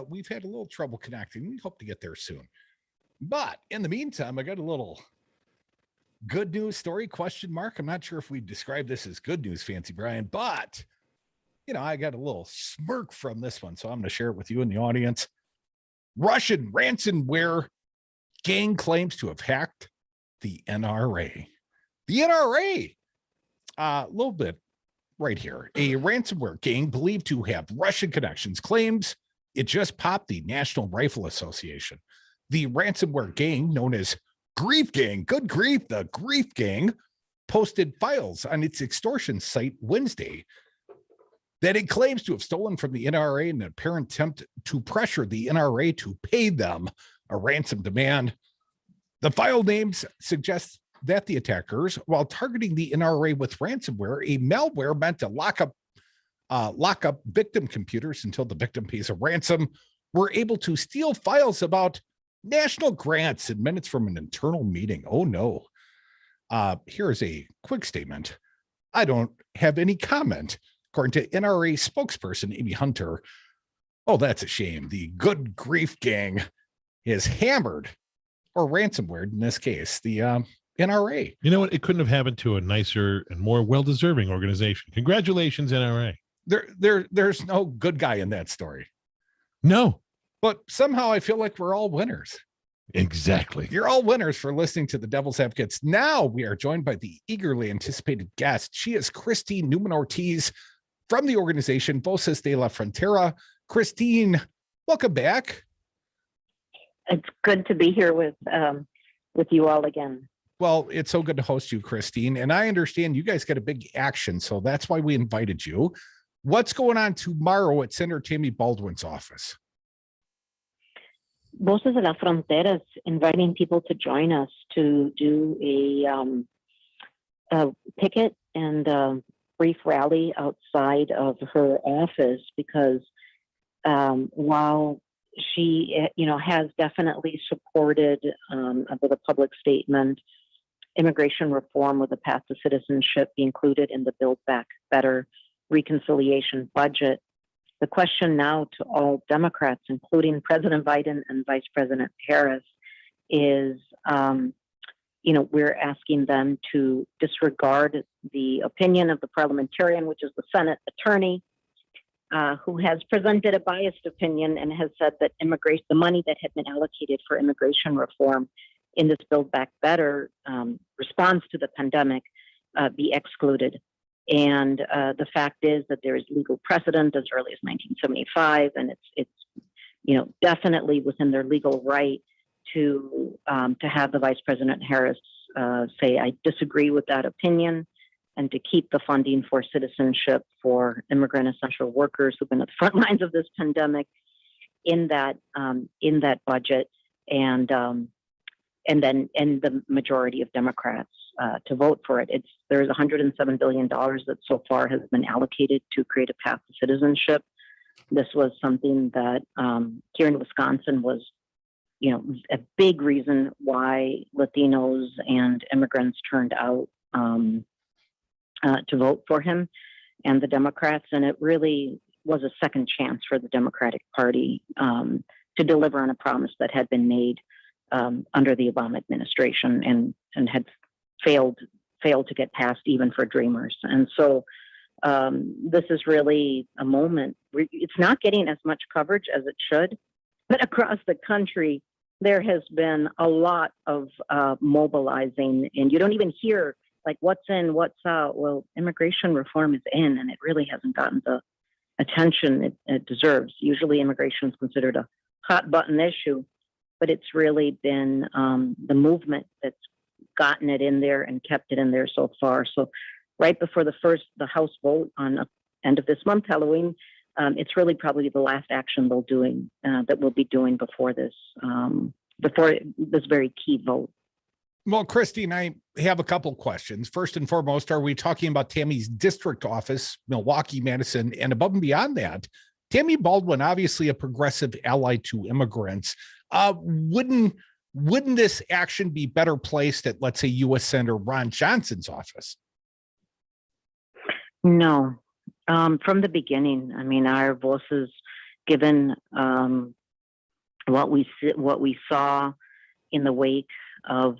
We've had a little trouble connecting. We hope to get there soon. But in the meantime, I got a little good news story, question mark. I'm not sure if we describe this as good news, Fancy Brian, but I got a little smirk from this one, so I'm going to share it with you in the audience. Russian ransomware gang claims to have hacked the NRA. The NRA, a little bit right here. A ransomware gang believed to have Russian connections claims it just popped the National Rifle Association. The ransomware gang, known as Grief Gang, good grief, the Grief Gang, posted files on its extortion site Wednesday that it claims to have stolen from the NRA in an apparent attempt to pressure the NRA to pay them a ransom demand. The file names suggest that the attackers, while targeting the NRA with ransomware, a malware meant to lock up victim computers until the victim pays a ransom, were able to steal files about national grants in minutes from an internal meeting. Oh no. Here is a quick statement. I don't have any comment. According to NRA spokesperson Amy Hunter, oh, that's a shame. The Good Grief Gang is hammered, or ransomware in this case, the NRA. You know what? It couldn't have happened to a nicer and more well-deserving organization. Congratulations, NRA. There's no good guy in that story. No. But somehow I feel like we're all winners. Exactly. You're all winners for listening to the Devil's Advocates. Now we are joined by the eagerly anticipated guest. She is Christine Nuemann-Ortiz from the organization Voces de la Frontera. Christine, welcome back. It's good to be here with you all again. Well, it's so good to host you, Christine. And I understand you guys got a big action, so that's why we invited you. What's going on tomorrow at Senator Tammy Baldwin's office? Voces de la Frontera is inviting people to join us to do a picket and brief rally outside of her office, because while she has definitely supported with a public statement immigration reform with a path to citizenship be included in the Build Back Better reconciliation budget, the question now to all Democrats, including President Biden and Vice President Harris, is we're asking them to disregard the opinion of the parliamentarian, which is the Senate attorney, who has presented a biased opinion and has said that the money that had been allocated for immigration reform in this Build Back Better response to the pandemic be excluded. And the fact is that there is legal precedent as early as 1975, and it's definitely within their legal right to have the Vice President Harris say, I disagree with that opinion, and to keep the funding for citizenship for immigrant essential workers who've been at the front lines of this pandemic in that budget, and the majority of Democrats to vote for it. There's $107 billion that so far has been allocated to create a path to citizenship. This was something that here in Wisconsin was, a big reason why Latinos and immigrants turned out to vote for him and the Democrats. And it really was a second chance for the Democratic Party to deliver on a promise that had been made under the Obama administration and had failed to get passed even for dreamers. And so this is really a moment where it's not getting as much coverage as it should, but across the country, there has been a lot of mobilizing, and you don't even hear like what's in, what's out. Well, immigration reform is in, and it really hasn't gotten the attention it deserves. Usually immigration is considered a hot button issue, but it's really been the movement that's gotten it in there and kept it in there so far. So right before the House vote on end of this month, Halloween, it's really probably the last action that we'll be doing before this very key vote. Well, Christine, I have a couple questions. First and foremost, are we talking about Tammy's district office, Milwaukee, Madison, and above and beyond that? Tammy Baldwin, obviously a progressive ally to immigrants. Wouldn't this action be better placed at, let's say, U.S. Senator Ron Johnson's office? No. From the beginning, I mean, our voices, given what we saw in the wake of,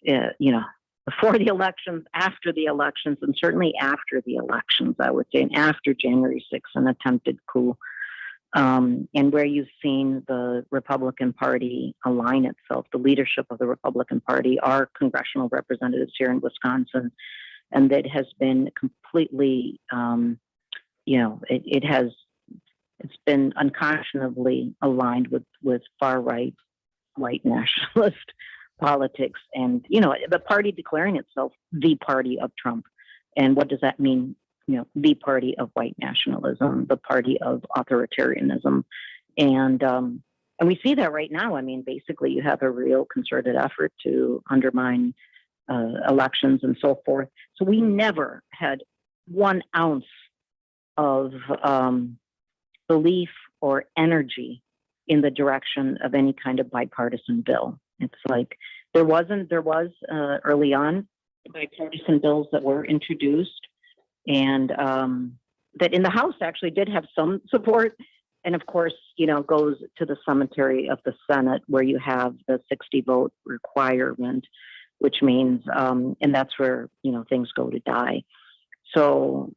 before the elections, after the elections, and certainly after the elections, I would say, and after January 6th, an attempted coup, and where you've seen the Republican Party align itself, the leadership of the Republican Party, our congressional representatives here in Wisconsin, and that has been completely, it's been unconscionably aligned with far right, white nationalist politics, and the party declaring itself the party of Trump. And what does that mean? The party of white nationalism, the party of authoritarianism, and we see that right now. I mean, basically, you have a real concerted effort to undermine elections and so forth. So we never had 1 ounce of belief or energy in the direction of any kind of bipartisan bill. It's like there was early on bipartisan bills that were introduced, and that in the House actually did have some support. And of course, goes to the cemetery of the Senate, where you have the 60 vote requirement, which means, and that's where, things go to die. So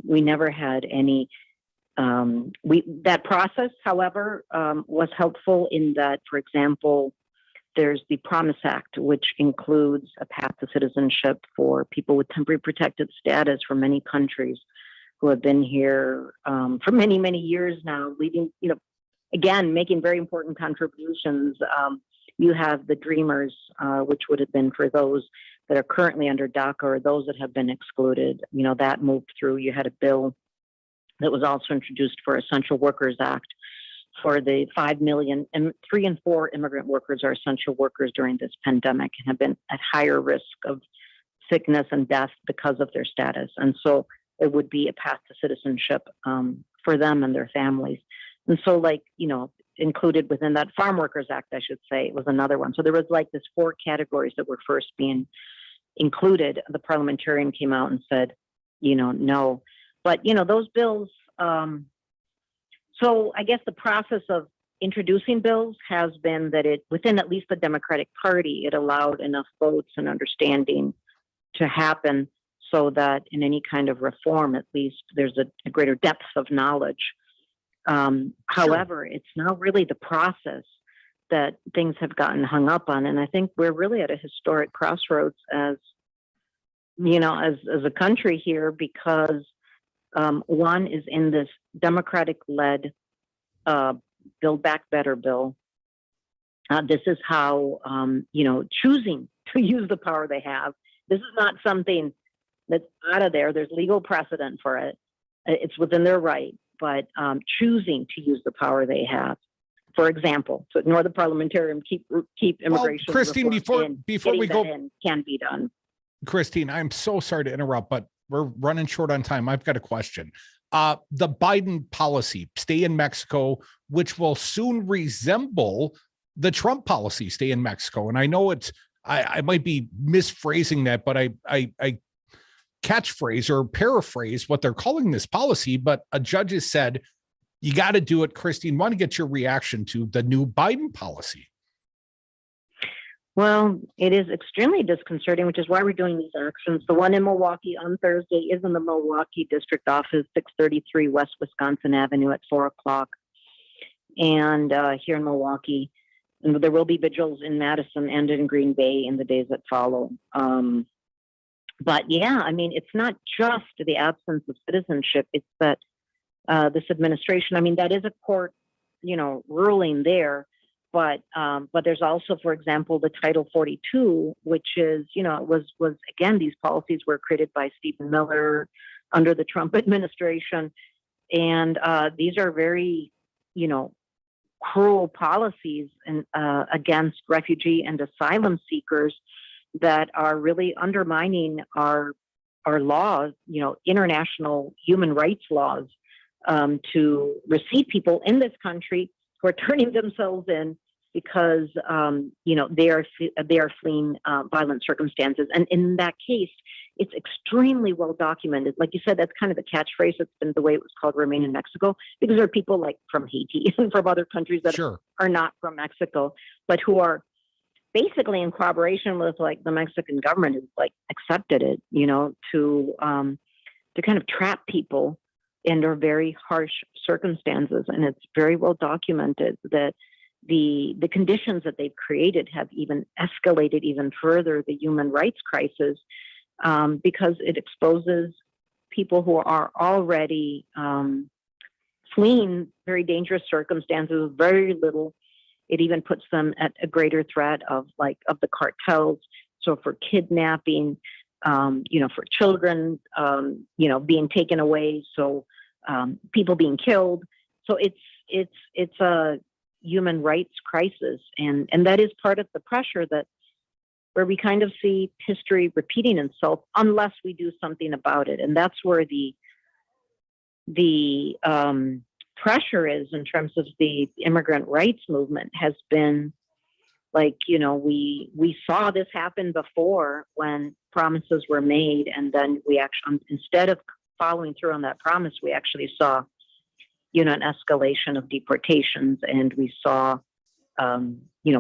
we never had any, that process, however, was helpful in that, for example, there's the Promise Act, which includes a path to citizenship for people with temporary protected status from many countries who have been here for many, many years now, leading, again, making very important contributions. You have the Dreamers, which would have been for those that are currently under DACA or those that have been excluded. That moved through. You had a bill that was also introduced for Essential Workers Act for the 5 million, and 3 and 4 immigrant workers are essential workers during this pandemic and have been at higher risk of sickness and death because of their status. And so it would be a path to citizenship for them and their families. And so, included within that Farm Workers Act, I should say, was another one. So there was this 4 categories that were first being included. The parliamentarian came out and said, no. But, those bills, so I guess the process of introducing bills has been that within at least the Democratic Party, it allowed enough votes and understanding to happen so that in any kind of reform, at least there's a greater depth of knowledge. However, it's now really the process that things have gotten hung up on. And I think we're really at a historic crossroads as a country here, because one is in this Democratic-led Build Back Better bill. This is how, choosing to use the power they have. This is not something that's out of there. There's legal precedent for it. It's within their right, but choosing to use the power they have. For example, to ignore the parliamentarian, keep immigration. Christine, before we go, can be done. Christine, I'm so sorry to interrupt, but we're running short on time. I've got a question. The Biden policy, stay in Mexico, which will soon resemble the Trump policy, stay in Mexico. And I know I might be misphrasing that, but I catchphrase or paraphrase what they're calling this policy, but a judge has said, you got to do it. Christine, want to get your reaction to the new Biden policy. Well, it is extremely disconcerting, which is why we're doing these actions. The one in Milwaukee on Thursday is in the Milwaukee District Office, 633 West Wisconsin Avenue at 4:00. And here in Milwaukee, and there will be vigils in Madison and in Green Bay in the days that follow. But yeah, I mean, it's not just the absence of citizenship. It's that this administration, I mean, that is a court, ruling there. But there's also, for example, the Title 42, which is, it was again, these policies were created by Stephen Miller under the Trump administration. And these are very, cruel policies and against refugee and asylum seekers that are really undermining our laws, international human rights laws, to receive people in this country who are turning themselves in because they are fleeing violent circumstances. And in that case, it's extremely well documented. Like you said, that's kind of the catchphrase. It's been the way it was called, remain in Mexico, because there are people like from Haiti and from other countries that are not from Mexico, but who are basically in cooperation with like the Mexican government, who's like accepted it, to kind of trap people under very harsh circumstances. And it's very well documented that the conditions that they've created have even escalated even further the human rights crisis, because it exposes people who are already fleeing very dangerous circumstances with very little. It even puts them at a greater threat of the cartels. So for kidnapping, for children, being taken away. So people being killed. So it's a human rights crisis. And that is part of the pressure where we kind of see history repeating itself unless we do something about it. And that's where the pressure is in terms of the immigrant rights movement has been we saw this happen before when promises were made. And then we actually, instead of following through on that promise, we actually saw, an escalation of deportations, and we saw,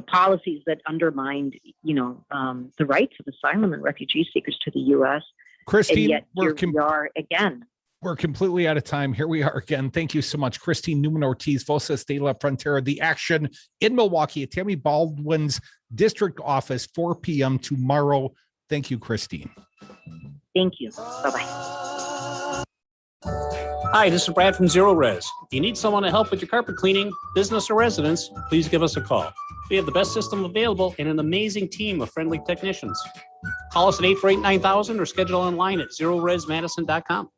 policies that undermined, the rights of asylum and refugee seekers to the U.S. Christine, and yet we are again. We're completely out of time. Here we are again. Thank you so much, Christine Nuemann-Ortiz, Voces de la Frontera. The action in Milwaukee at Tammy Baldwin's district office, 4 p.m. tomorrow. Thank you, Christine. Thank you. Bye-bye. Hi, this is Brad from Zero Res. If you need someone to help with your carpet cleaning, business or residence, please give us a call. We have the best system available and an amazing team of friendly technicians. Call us at 848-9000 or schedule online at zeroresmadison.com.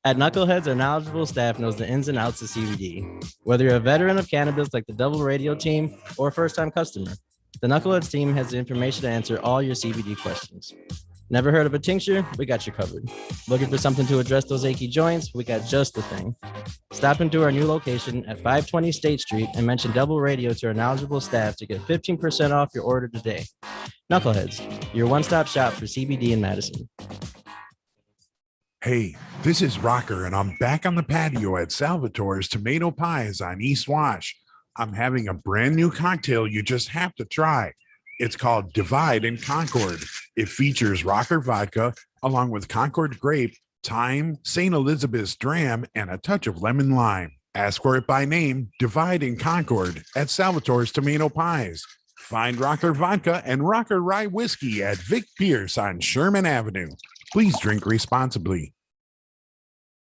At Knuckleheads, our knowledgeable staff knows the ins and outs of CBD. Whether you're a veteran of cannabis like the Double Radio team or a first-time customer, the Knuckleheads team has the information to answer all your CBD questions. Never heard of a tincture? We got you covered. Looking for something to address those achy joints? We got just the thing. Stop into our new location at 520 State Street and mention Double Radio to our knowledgeable staff to get 15% off your order today. Knuckleheads, your one-stop shop for CBD in Madison. Hey, this is Rocker, and I'm back on the patio at Salvatore's Tomato Pies on East Wash. I'm having a brand new cocktail you just have to try. It's called Divide and Concord. It features Rocker vodka along with Concord grape, thyme, St. Elizabeth's dram, and a touch of lemon lime. Ask for it by name, Divide and Concord at Salvatore's Tomato Pies. Find Rocker vodka and Rocker rye whiskey at Vic Pierce on Sherman Avenue. Please drink responsibly.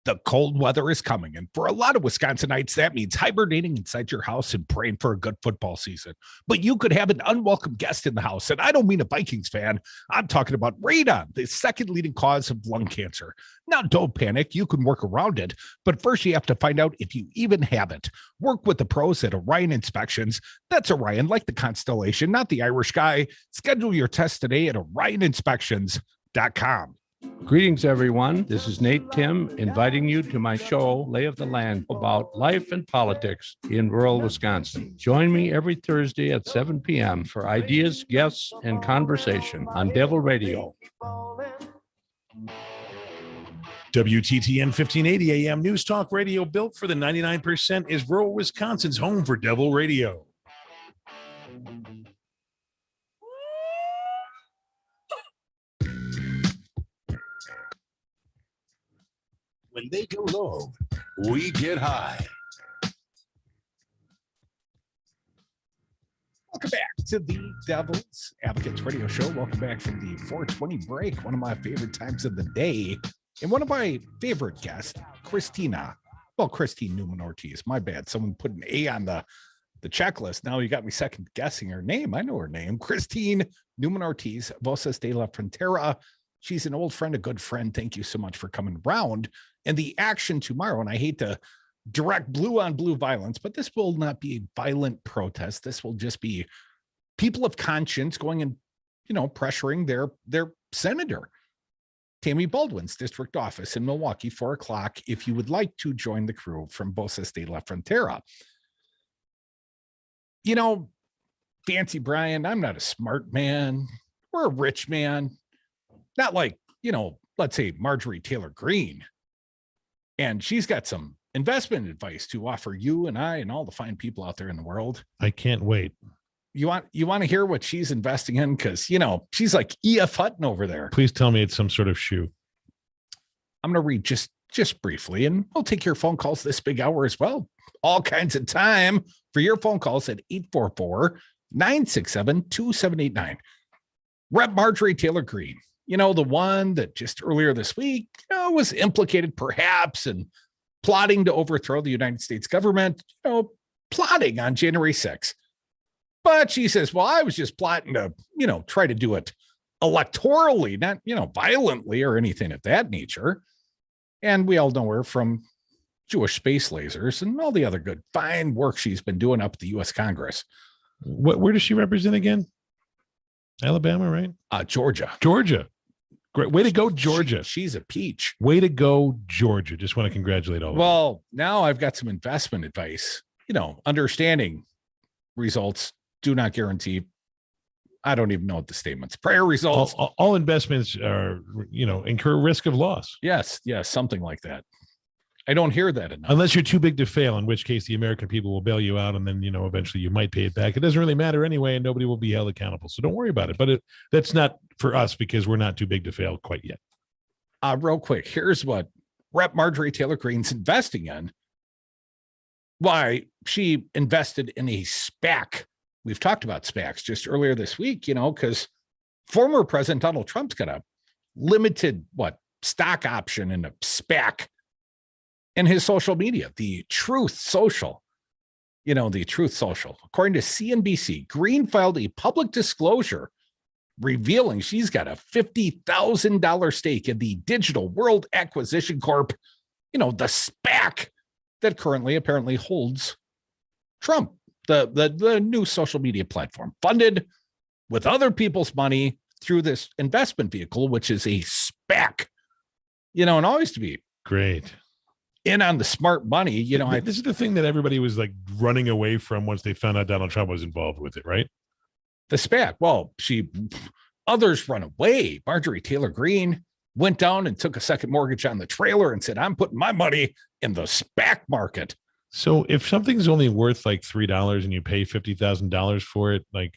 The cold weather is coming, and for a lot of Wisconsinites, that means hibernating inside your house and praying for a good football season. But you could have an unwelcome guest in the house, and I don't mean a Vikings fan. I'm talking about radon, the second leading cause of lung cancer. Now, don't panic. You can work around it, but first you have to find out if you even have it. Work with the pros at Orion Inspections. That's Orion, like the constellation, not the Irish guy. Schedule your test today at orioninspections.com. Greetings, everyone. This is Nate Tim inviting you to my show, Lay of the Land, about life and politics in rural Wisconsin. Join me every Thursday at 7 p.m. for ideas, guests, and conversation on Devil Radio. WTTN 1580 AM News Talk Radio, built for the 99%, is rural Wisconsin's home for Devil Radio. When they go low, we get high. Welcome back to the Devil's Advocates Radio Show. Welcome back from the 420 break, one of my favorite times of the day. And one of my favorite guests, Christine Nuemann-Ortiz. My bad. Someone put an A on the checklist. Now you got me second guessing her name. I know her name. Christine Nuemann-Ortiz, Voces de la Frontera. She's an old friend, a good friend. Thank you so much for coming around. And the action tomorrow, and I hate to direct blue on blue violence, but this will not be a violent protest. This will just be people of conscience going and, pressuring their senator, Tammy Baldwin's district office in Milwaukee, 4:00. If you would like to join the crew from Voces de la Frontera. Fancy Brian, I'm not a smart man or a rich man. Not like, let's say Marjorie Taylor Greene. And she's got some investment advice to offer you and I and all the fine people out there in the world. I can't wait. You want to hear what she's investing in? Because, she's like E.F. Hutton over there. Please tell me it's some sort of shoe. I'm going to read just briefly, and we'll take your phone calls this big hour as well. All kinds of time for your phone calls at 844-967-2789. Rep. Marjorie Taylor Greene. The one that just earlier this week, was implicated perhaps in plotting to overthrow the United States government, plotting on January 6th. But she says, well, I was just plotting to, try to do it electorally, not, violently or anything of that nature. And we all know her from Jewish space lasers and all the other good, fine work she's been doing up at the U.S. Congress. Where does she represent again? Alabama, right? Georgia. Great. Way to go, Georgia. She's a peach. Way to go, Georgia. Just want to congratulate all of you. Well, now I've got some investment advice. Understanding results do not guarantee. I don't even know what the statements. Prior results. All investments are, incur risk of loss. Yes, something like that. I don't hear that enough. Unless you're too big to fail, in which case the American people will bail you out, and then, eventually you might pay it back. It doesn't really matter anyway, and nobody will be held accountable. So don't worry about it. But that's not for us because we're not too big to fail quite yet. Real quick, here's what Rep. Marjorie Taylor Greene's investing in. Why she invested in a SPAC. We've talked about SPACs just earlier this week, because former President Donald Trump's got a limited stock option in a SPAC. In his social media, the Truth Social. According to CNBC, Greene filed a public disclosure revealing she's got a $50,000 stake in the Digital World Acquisition Corp, the SPAC that currently apparently holds Trump, the new social media platform, funded with other people's money through this investment vehicle, which is a SPAC, and always to be great. In on the smart money, this is the thing that everybody was like running away from once they found out Donald Trump was involved with it, right? The SPAC. Well, others run away. Marjorie Taylor Greene went down and took a second mortgage on the trailer and said, I'm putting my money in the SPAC market. So if something's only worth like $3 and you pay $50,000 for it, I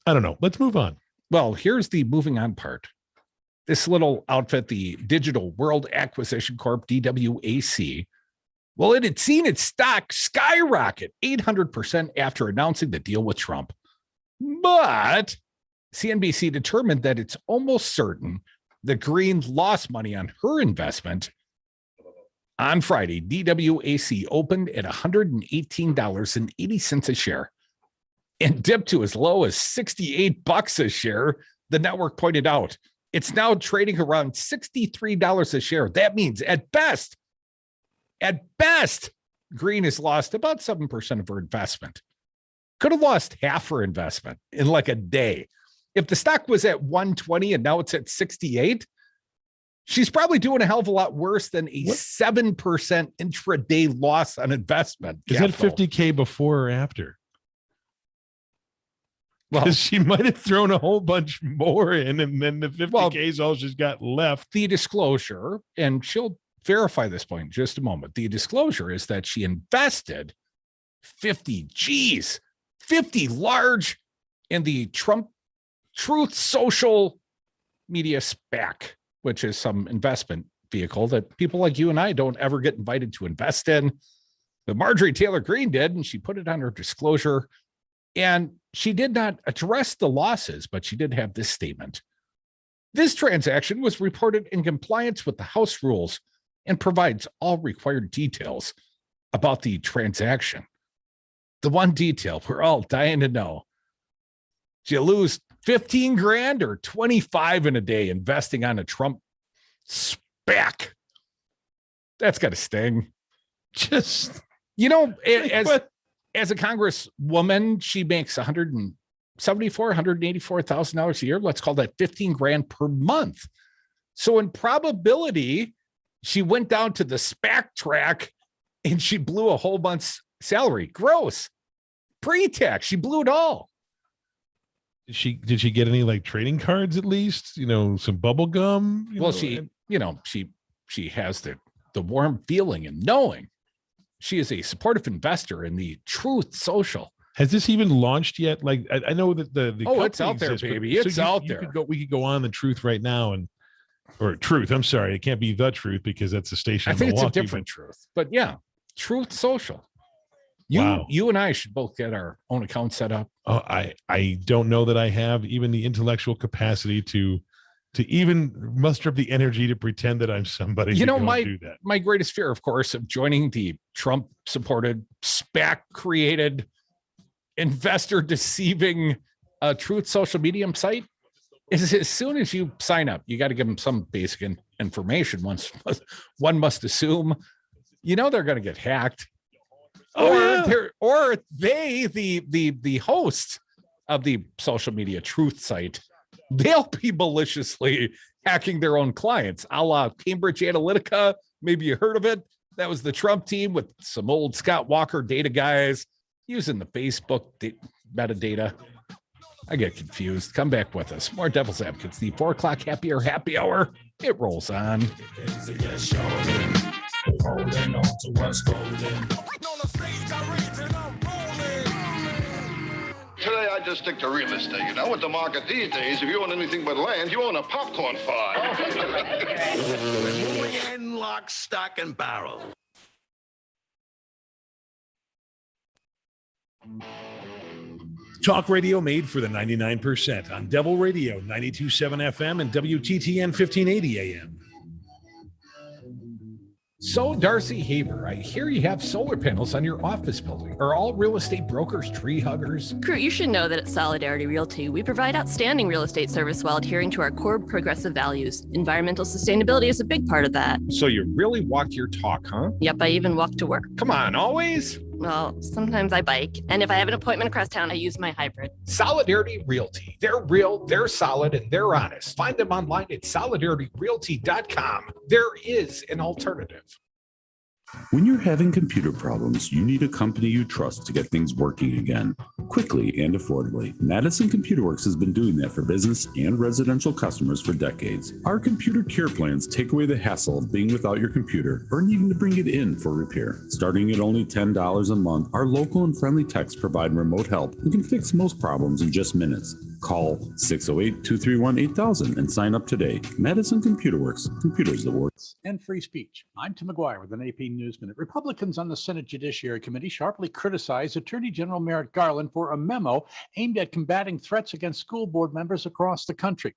don't know. Let's move on. Well, here's the moving on part. This little outfit, the Digital World Acquisition Corp, DWAC, well, it had seen its stock skyrocket 800% after announcing the deal with Trump. But CNBC determined that it's almost certain that Greene lost money on her investment On Friday, DWAC opened at $118.80 a share and dipped to as low as $68 a share. The network pointed out it's now trading around $63 a share. That means at best, Green has lost about 7% of her investment. Could have lost half her investment in like a day. If the stock was at 120 and now it's at 68, she's probably doing a hell of a lot worse than a 7% intraday loss on investment. Is that 50K before or after? Well, she might have thrown a whole bunch more in, and then the 50K is all she's got left. The disclosure, and she'll verify this point in just a moment. The disclosure is that she invested 50 large in the Trump Truth Social Media SPAC, which is some investment vehicle that people like you and I don't ever get invited to invest in. But Marjorie Taylor Greene did, and she put it on her disclosure. And she did not address the losses, but she did have this statement. This transaction was reported in compliance with the House rules and provides all required details about the transaction. The one detail we're all dying to know. Did you lose 15 grand or 25 in a day investing on a Trump SPAC? That's got to sting. Just, as a congresswoman, she makes $184,000 a year. Let's call that 15 grand per month. So in probability, she went down to the SPAC track and she blew a whole month's salary. Gross. Pre-tax. She blew it all. Did she get any like trading cards at least? Some bubble gum? She has the warm feeling and knowing she is a supportive investor in the Truth Social. Has this even launched yet? Like, I know that the it's out there, baby. It's out there. We could go on the Truth right now or Truth. I'm sorry, it can't be the Truth because that's the station. I think it's a different Truth, but yeah, Truth Social. You and I should both get our own account set up. Oh, I don't know that I have even the intellectual capacity to even muster up the energy to pretend that I'm somebody. Do that. My greatest fear, of course, of joining the Trump-supported, SPAC-created, investor-deceiving Truth Social Medium site is as soon as you sign up, you got to give them some basic information. One must assume, they're going to get hacked. Or they, the host of the social media truth site, they'll be maliciously hacking their own clients, a la Cambridge Analytica. Maybe you heard of it. That was the Trump team with some old Scott Walker data guys using the Facebook metadata. I get confused. Come back with us. More Devil's Advocates, the 4 o'clock happy hour. It rolls on. Today, I just stick to real estate. With the market these days, if you own anything but land, you own a popcorn farm. Moving in lock, stock, and barrel. Talk radio made for the 99% on Devil Radio 92.7 FM and WTTN 1580 AM. So, Darcy Haber, I hear you have solar panels on your office building. Are all real estate brokers tree huggers? Crew, you should know that at Solidarity Realty, we provide outstanding real estate service while adhering to our core progressive values. Environmental sustainability is a big part of that. So you really walk your talk, huh? Yep, I even walk to work. Come on, always? Well, sometimes I bike. And if I have an appointment across town, I use my hybrid. Solidarity Realty. They're real, they're solid, and they're honest. Find them online at solidarityrealty.com. There is an alternative. When you're having computer problems, you need a company you trust to get things working again, quickly and affordably. Madison Computer Works has been doing that for business and residential customers for decades. Our computer care plans take away the hassle of being without your computer or needing to bring it in for repair. Starting at only $10 a month, our local and friendly techs provide remote help and can fix most problems in just minutes. Call 608-231-8000 and sign up today. Madison Computer Works. Computers that work. And free speech. I'm Tim McGuire with an AP News Minute. Republicans on the Senate Judiciary Committee sharply criticized Attorney General Merrick Garland for a memo aimed at combating threats against school board members across the country.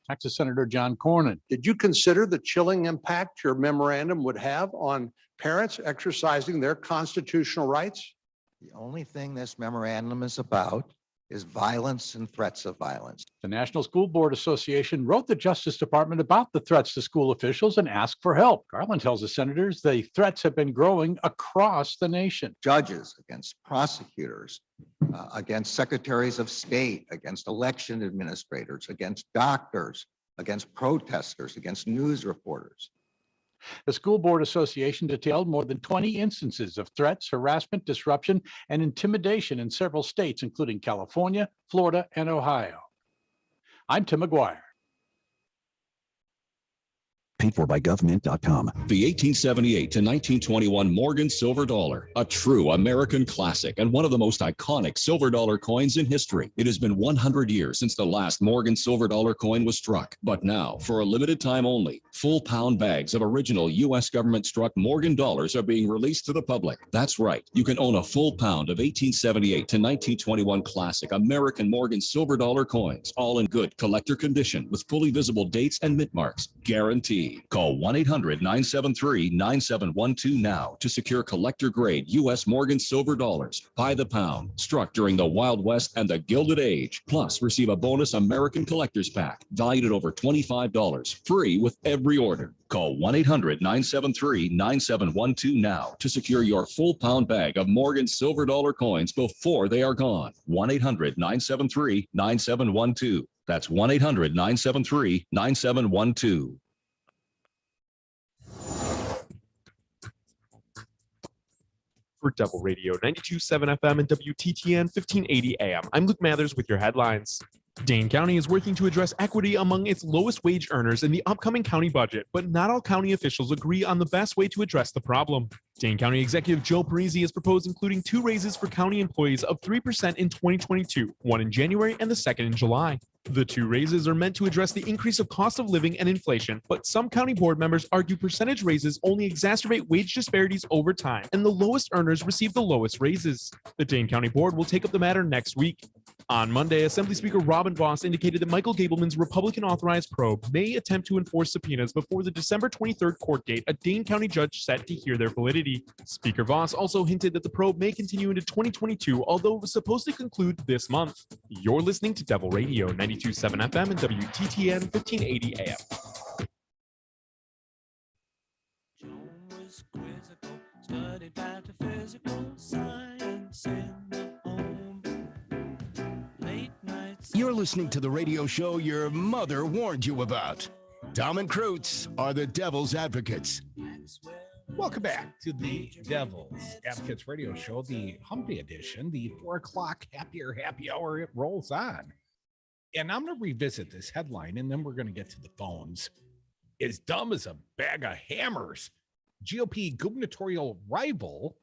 Texas Senator John Cornyn. Did you consider the chilling impact your memorandum would have on parents exercising their constitutional rights? The only thing this memorandum is about is violence and threats of violence. The National School Board Association wrote the Justice Department about the threats to school officials and asked for help. Garland tells the senators the threats have been growing across the nation. Judges, against prosecutors, against secretaries of state, against election administrators, against doctors, against protesters, against news reporters. The School Board Association detailed more than 20 instances of threats, harassment, disruption, and intimidation in several states, including California, Florida, and Ohio. I'm Tim McGuire. Paid for by government.com. The 1878 to 1921 Morgan silver dollar, a true American classic and one of the most iconic silver dollar coins in history. It has been 100 years since the last Morgan silver dollar coin was struck. But now, for a limited time only, full pound bags of original U.S. government struck Morgan dollars are being released to the public. That's right. You can own a full pound of 1878 to 1921 classic American Morgan silver dollar coins, all in good collector condition with fully visible dates and mint marks. Guaranteed. Call 1-800-973-9712 now to secure collector-grade U.S. Morgan silver dollars by the pound, struck during the Wild West and the Gilded Age. Plus, receive a bonus American Collector's Pack valued at over $25, free with every order. Call 1-800-973-9712 now to secure your full pound bag of Morgan silver dollar coins before they are gone. 1-800-973-9712. That's 1-800-973-9712. For Devil Radio 92.7 FM and WTTN 1580 AM. I'm Luke Mathers with your headlines. Dane County is working to address equity among its lowest wage earners in the upcoming county budget, but not all county officials agree on the best way to address the problem. Dane County Executive Joe Parisi has proposed including 2 raises for county employees of 3% in 2022, one in January and the second in July. The 2 raises are meant to address the increase of cost of living and inflation, but some county board members argue percentage raises only exacerbate wage disparities over time, and the lowest earners receive the lowest raises. The Dane County Board will take up the matter next week. On Monday, Assembly Speaker Robin Voss indicated that Michael Gableman's Republican-authorized probe may attempt to enforce subpoenas before the December 23rd court date, a Dane County judge set to hear their validity. Speaker Voss also hinted that the probe may continue into 2022, although it was supposed to conclude this month. You're listening to Devil Radio 92.7 FM and WTTN 1580 AM. You're listening to the radio show your mother warned you about. Tom and Kreutz are the devil's advocates. Welcome back to the Devil's Advocates radio show, the HumpDay Edition, the 4 o'clock happy hour. It rolls on. And I'm going to revisit this headline, and then we're going to get to the phones. As dumb as a bag of hammers, GOP gubernatorial rival.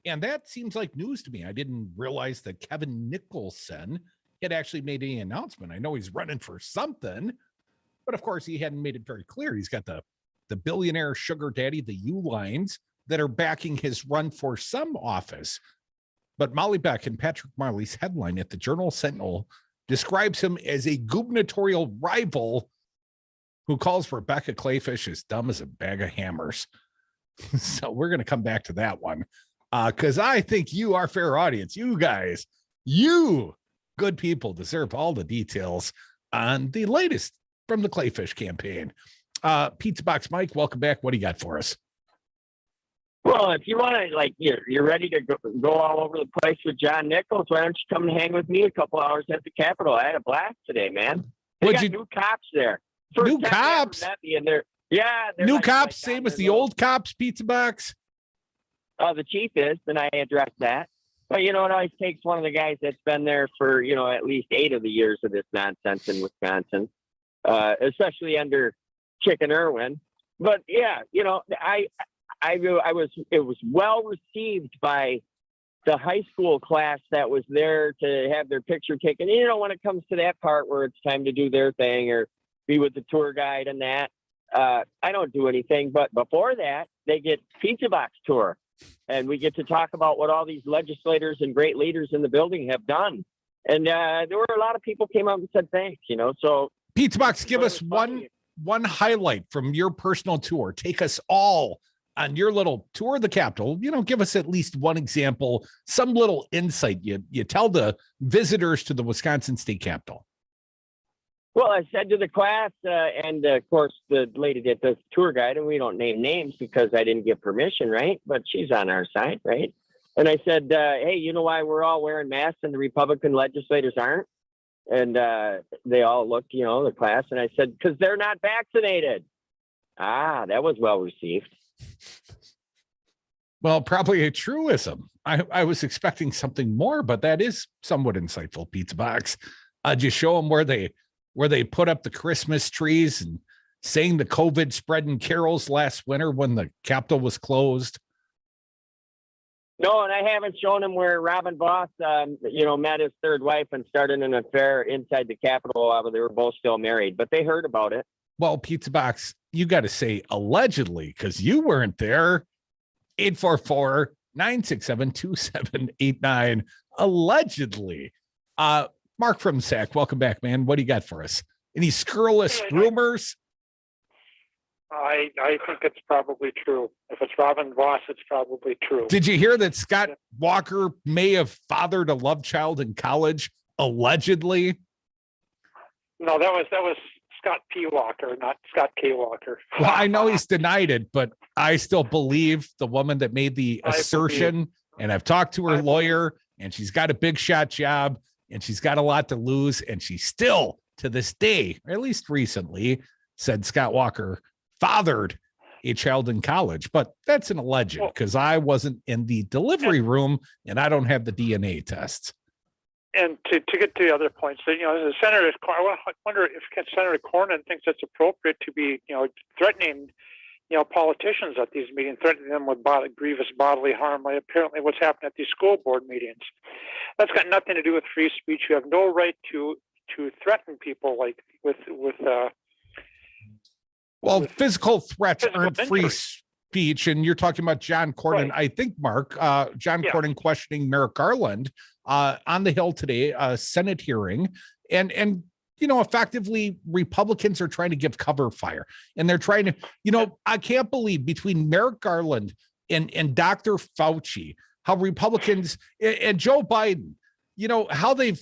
And that seems like news to me. I didn't realize that Kevin Nicholson had actually made any announcement. I know he's running for something, but of course he hadn't made it very clear. He's got the billionaire sugar daddy, the U-lines, that are backing his run for some office. But Molly Beck and Patrick Marley's headline at the Journal-Sentinel describes him as a gubernatorial rival who calls Rebecca Clayfish as dumb as a bag of hammers. So we're going to come back to that one because I think you, our fair audience, you guys, you good people deserve all the details on the latest from the Clayfish campaign. Pizza Box Mike, welcome back. What do you got for us? Well, if you want to, like, you're ready to go all over the place with John Nichols, why don't you come and hang with me a couple hours at the Capitol? I had a blast today, man. They got new cops there. New cops? Yeah. New cops, same as the old cops, Pizza Box? The chief is, and I addressed that. But, it always takes one of the guys that's been there for, at least 8 of the years of this nonsense in Wisconsin, especially under Chicken Irwin. But, yeah, it was well received by the high school class that was there to have their picture taken. When it comes to that part where it's time to do their thing or be with the tour guide and that, I don't do anything. But before that, they get Pizza Box tour. And we get to talk about what all these legislators and great leaders in the building have done. And there were a lot of people came up and said thanks, So Pizza Box, give us one highlight from your personal tour. Take us all on your little tour of the Capitol. Give us at least one example, some little insight you tell the visitors to the Wisconsin State Capitol. Well, I said to the class, and of course the lady that does the tour guide, and we don't name names because I didn't get permission, right? But she's on our side, right? And I said, hey, you know why we're all wearing masks and the Republican legislators aren't? And they all looked, the class, and I said, because they're not vaccinated. Ah, that was well received. Well, probably a truism. I was expecting something more, but that is somewhat insightful, Pizza Box. Just show them where they put up the Christmas trees and sang the COVID spreading carols last winter when the Capitol was closed. No, and I haven't shown him where Robin Voss, met his third wife and started an affair inside the Capitol while they were both still married, but they heard about it. Well, Pizza Box, you got to say allegedly, because you weren't there. 844-967-2789. Allegedly. Mark from SAC, welcome back, man. What do you got for us? Any scurrilous rumors? I think it's probably true. If it's Robin Voss, it's probably true. Did you hear that Scott Walker may have fathered a love child in college? Allegedly? No, that was Scott P. Walker, not Scott K. Walker. Well, I know he's denied it, but I still believe the woman that made the assertion, and I've talked to her lawyer, and she's got a big shot job, and she's got a lot to lose, and she still, to this day, or at least recently, said Scott Walker fathered a child in college. But that's an alleged, because I wasn't in the delivery room, and I don't have the DNA tests. And to get to the other points, the Senator, I wonder if Senator Cornyn thinks it's appropriate to be, threatening, politicians at these meetings, threatening them with grievous bodily harm, like apparently what's happened at these school board meetings. That's got nothing to do with free speech. You have no right to threaten people like with physical threats aren't free speech, and you're talking about John Cornyn. Right. I think, Mark, John Cornyn questioning Merrick Garland on the Hill today, a Senate hearing, and effectively Republicans are trying to give cover fire, and they're trying to, I can't believe between Merrick Garland and Dr. Fauci, how Republicans and Joe Biden, how they've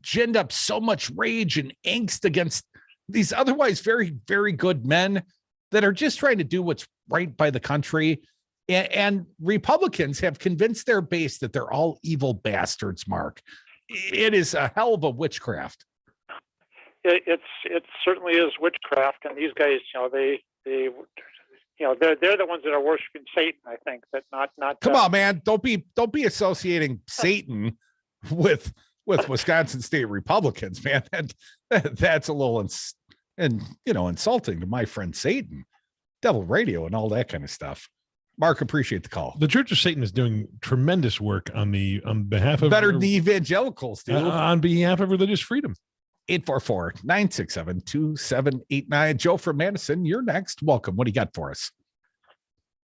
ginned up so much rage and angst against these otherwise very, very good men that are just trying to do what's right by the country. And Republicans have convinced their base that they're all evil bastards, Mark. It is a hell of a witchcraft. It certainly is witchcraft. And these guys, they're the ones that are worshiping Satan, I think, that not. Come on, man. Don't be associating Satan with Wisconsin State Republicans, man. That's a little insulting to my friend Satan, Devil Radio, and all that kind of stuff. Mark, appreciate the call. The Church of Satan is doing tremendous work on behalf of better than the evangelicals do on behalf of religious freedom. 844-967-2789. Joe from Madison, you're next. Welcome. What do you got for us?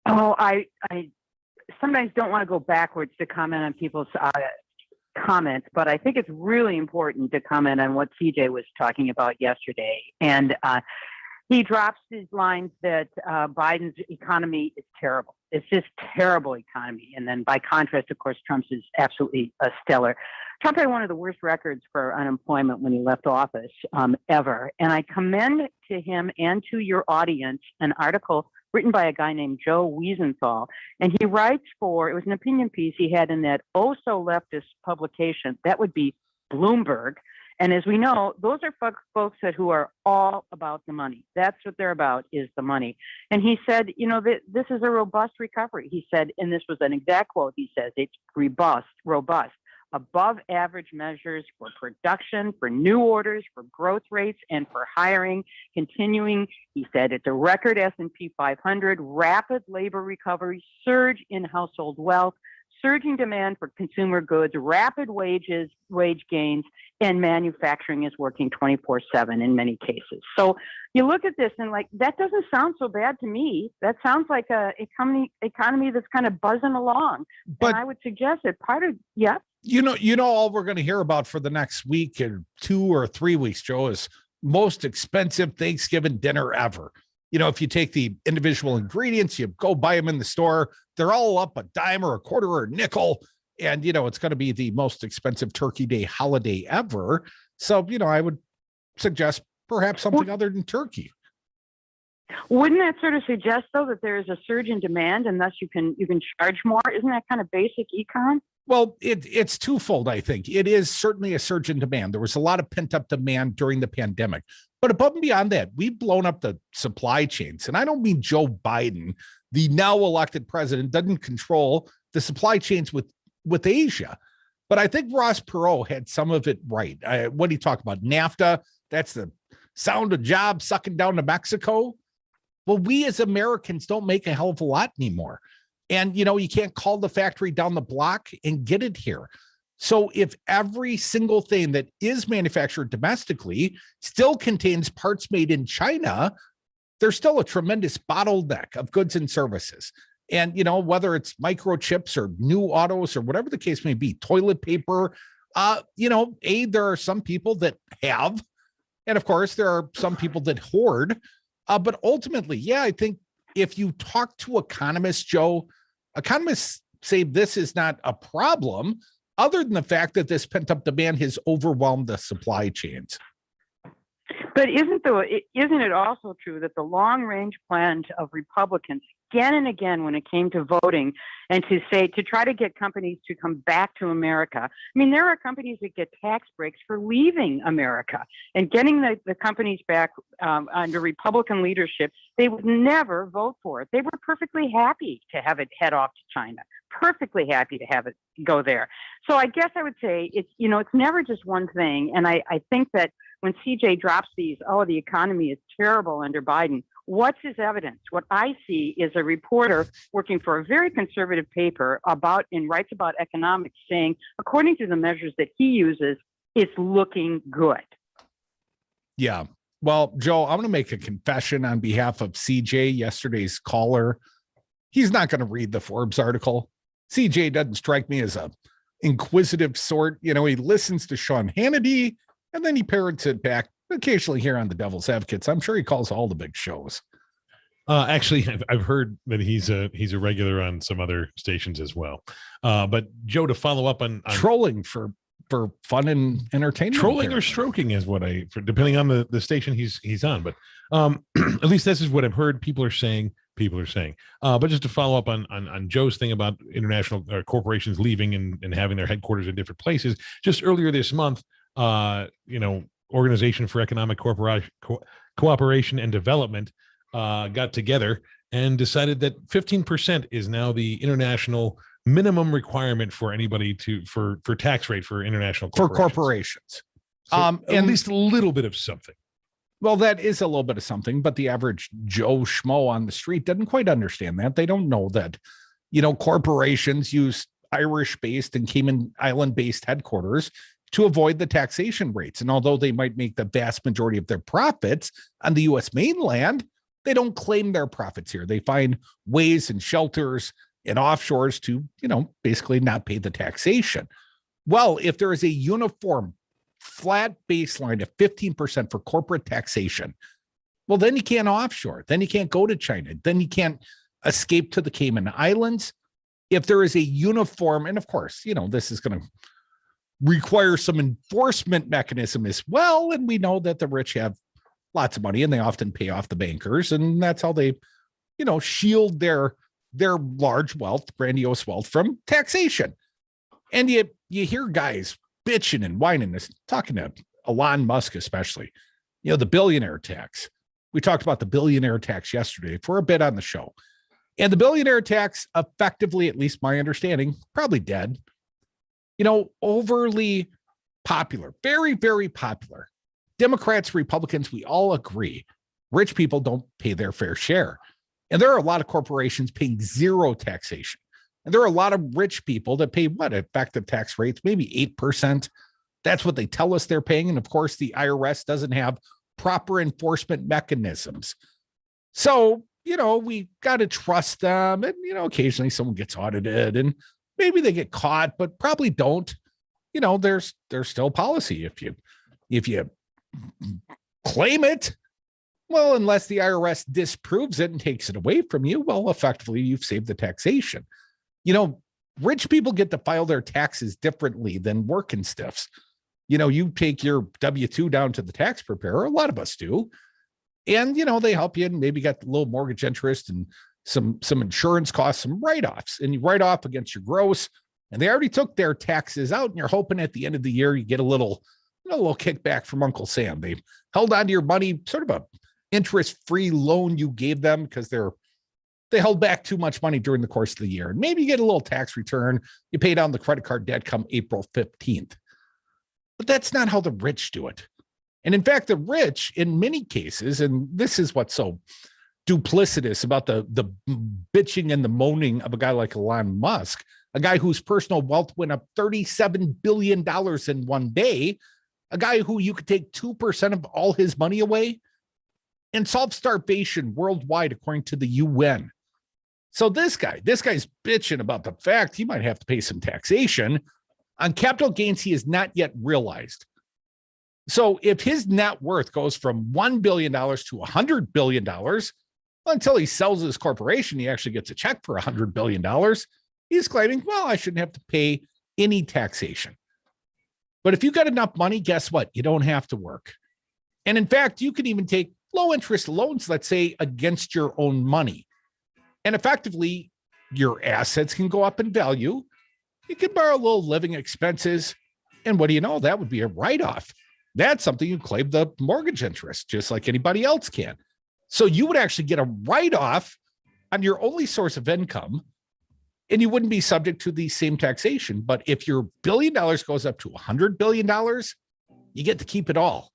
Oh, I sometimes don't want to go backwards to comment on people's comments, but I think it's really important to comment on what CJ was talking about yesterday. And he drops these lines that Biden's economy is terrible. It's just terrible economy. And then by contrast, of course, Trump's is absolutely stellar. Trump had one of the worst records for unemployment when he left office ever. And I commend to him and to your audience an article written by a guy named Joe Wiesenthal. And he writes it was an opinion piece he had in that leftist publication. That would be Bloomberg. And as we know, those are folks who are all about the money. That's what they're about, is the money. And he said, this is a robust recovery. He said, and this was an exact quote, he says, it's robust, above average measures for production, for new orders, for growth rates, and for hiring. Continuing, he said, it's a record S&P 500, rapid labor recovery, surge in household wealth, surging demand for consumer goods, rapid wage gains, and manufacturing is working 24/7 in many cases. So you look at this and that doesn't sound so bad to me. That sounds like a economy that's kind of buzzing along. But I would suggest that part of, all we're going to hear about for the next week or 2 or 3 weeks, Joe, is most expensive Thanksgiving dinner ever. You know, if you take the individual ingredients, you go buy them in the store, they're all up a dime or a quarter or a nickel. And, you know, it's going to be the most expensive Turkey Day holiday ever. So, you know, I would suggest perhaps something other than turkey. Wouldn't that sort of suggest, though, that there is a surge in demand and thus you can charge more? Isn't that kind of basic econ? Well, it's twofold, I think. It is certainly a surge in demand. There was a lot of pent-up demand during the pandemic. But above and beyond that, we've blown up the supply chains. And I don't mean Joe Biden, the now elected president, doesn't control the supply chains with Asia. But I think Ross Perot had some of it right. What he talked about, NAFTA, that's the sound of jobs sucking down to Mexico. Well, we as Americans don't make a hell of a lot anymore. And, you know, you can't call the factory down the block and get it here. So if every single thing that is manufactured domestically still contains parts made in China, there's still a tremendous bottleneck of goods and services. And, you know, whether it's microchips or new autos or whatever the case may be, toilet paper, you know, there are some people that have, and of course, there are some people that hoard. But ultimately, yeah, I think if you talk to economists, Joe, economists say this is not a problem other than the fact that this pent-up demand has overwhelmed the supply chains. But isn't it also true that the long-range plans of Republicans again and again when it came to voting and to try to get companies to come back to America? I mean, there are companies that get tax breaks for leaving America, and getting the companies back under Republican leadership, they would never vote for it. They were perfectly happy to have it head off to China, perfectly happy to have it go there. So I guess I would say it's never just one thing. And I think that when CJ drops the economy is terrible under Biden, what's his evidence? What I see is a reporter working for a very conservative paper writes about economics saying, according to the measures that he uses, it's looking good. Yeah. Well, Joe, I'm going to make a confession on behalf of CJ, yesterday's caller. He's not going to read the Forbes article. CJ doesn't strike me as a inquisitive sort. You know, he listens to Sean Hannity and then he parrots it back occasionally here on the Devil's Advocates. I'm sure he calls all the big shows. Actually, I've heard that he's a regular on some other stations as well. But Joe, to follow up on trolling for fun and entertainment, trolling or stroking is what depending on the station he's on. But at least this is what I've heard. People are saying. But just to follow up on Joe's thing about international corporations leaving and having their headquarters in different places. Just earlier this month, Organization for Economic Cooperation and Development got together and decided that 15% is now the international minimum requirement for anybody for tax rate for international corporations. So at least a little bit of something. Well, that is a little bit of something, but the average Joe Schmo on the street doesn't quite understand that. They don't know that, corporations use Irish-based and Cayman Island-based headquarters to avoid the taxation rates. And although they might make the vast majority of their profits on the U.S. mainland, they don't claim their profits here. They find ways and shelters and offshores to, basically not pay the taxation. Well, if there is a uniform flat baseline of 15% for corporate taxation, well, then you can't offshore. Then you can't go to China. Then you can't escape to the Cayman Islands. If there is a uniform, and of course, this is going to require some enforcement mechanism as well. And we know that the rich have lots of money and they often pay off the bankers. And that's how they, shield their large wealth, grandiose wealth from taxation. And you hear guys bitching and whining, this, talking to Elon Musk, especially, the billionaire tax. We talked about the billionaire tax yesterday for a bit on the show. And the billionaire tax effectively, at least my understanding, probably dead. Overly popular, very, very popular. Democrats, Republicans, we all agree. Rich people don't pay their fair share. And there are a lot of corporations paying zero taxation. And there are a lot of rich people that pay effective tax rates, maybe 8%. That's what they tell us they're paying. And of course, the IRS doesn't have proper enforcement mechanisms. So, we got to trust them. And, occasionally someone gets audited and maybe they get caught, but probably don't. There's still policy. If you claim it. Well, unless the IRS disproves it and takes it away from you, well, effectively, you've saved the taxation. You know, rich people get to file their taxes differently than working stiffs. You know, you take your W-2 down to the tax preparer, a lot of us do, and, you know, they help you and maybe got a little mortgage interest and some insurance costs, some write-offs, and you write off against your gross, and they already took their taxes out, and you're hoping at the end of the year you get a little kickback from Uncle Sam. They held on to your money, sort of a interest-free loan you gave them because they held back too much money during the course of the year. And maybe you get a little tax return, you pay down the credit card debt come April 15th. But that's not how the rich do it. And in fact, the rich, in many cases, and this is what's so duplicitous about the bitching and the moaning of a guy like Elon Musk, a guy whose personal wealth went up $37 billion in one day, a guy who you could take 2% of all his money away and solve starvation worldwide, according to the UN. So this guy's bitching about the fact he might have to pay some taxation on capital gains he has not yet realized. So if his net worth goes from $1 billion to $100 billion, until he sells his corporation, he actually gets a check for $100 billion. He's claiming, well, I shouldn't have to pay any taxation. But if you got enough money, guess what? You don't have to work. And in fact, you can even take low interest loans, let's say, against your own money. And effectively, your assets can go up in value. You can borrow a little living expenses. And what do you know? That would be a write-off. That's something you claim the mortgage interest, just like anybody else can. So you would actually get a write-off on your only source of income, and you wouldn't be subject to the same taxation. But if your $1 billion goes up to $100 billion, you get to keep it all.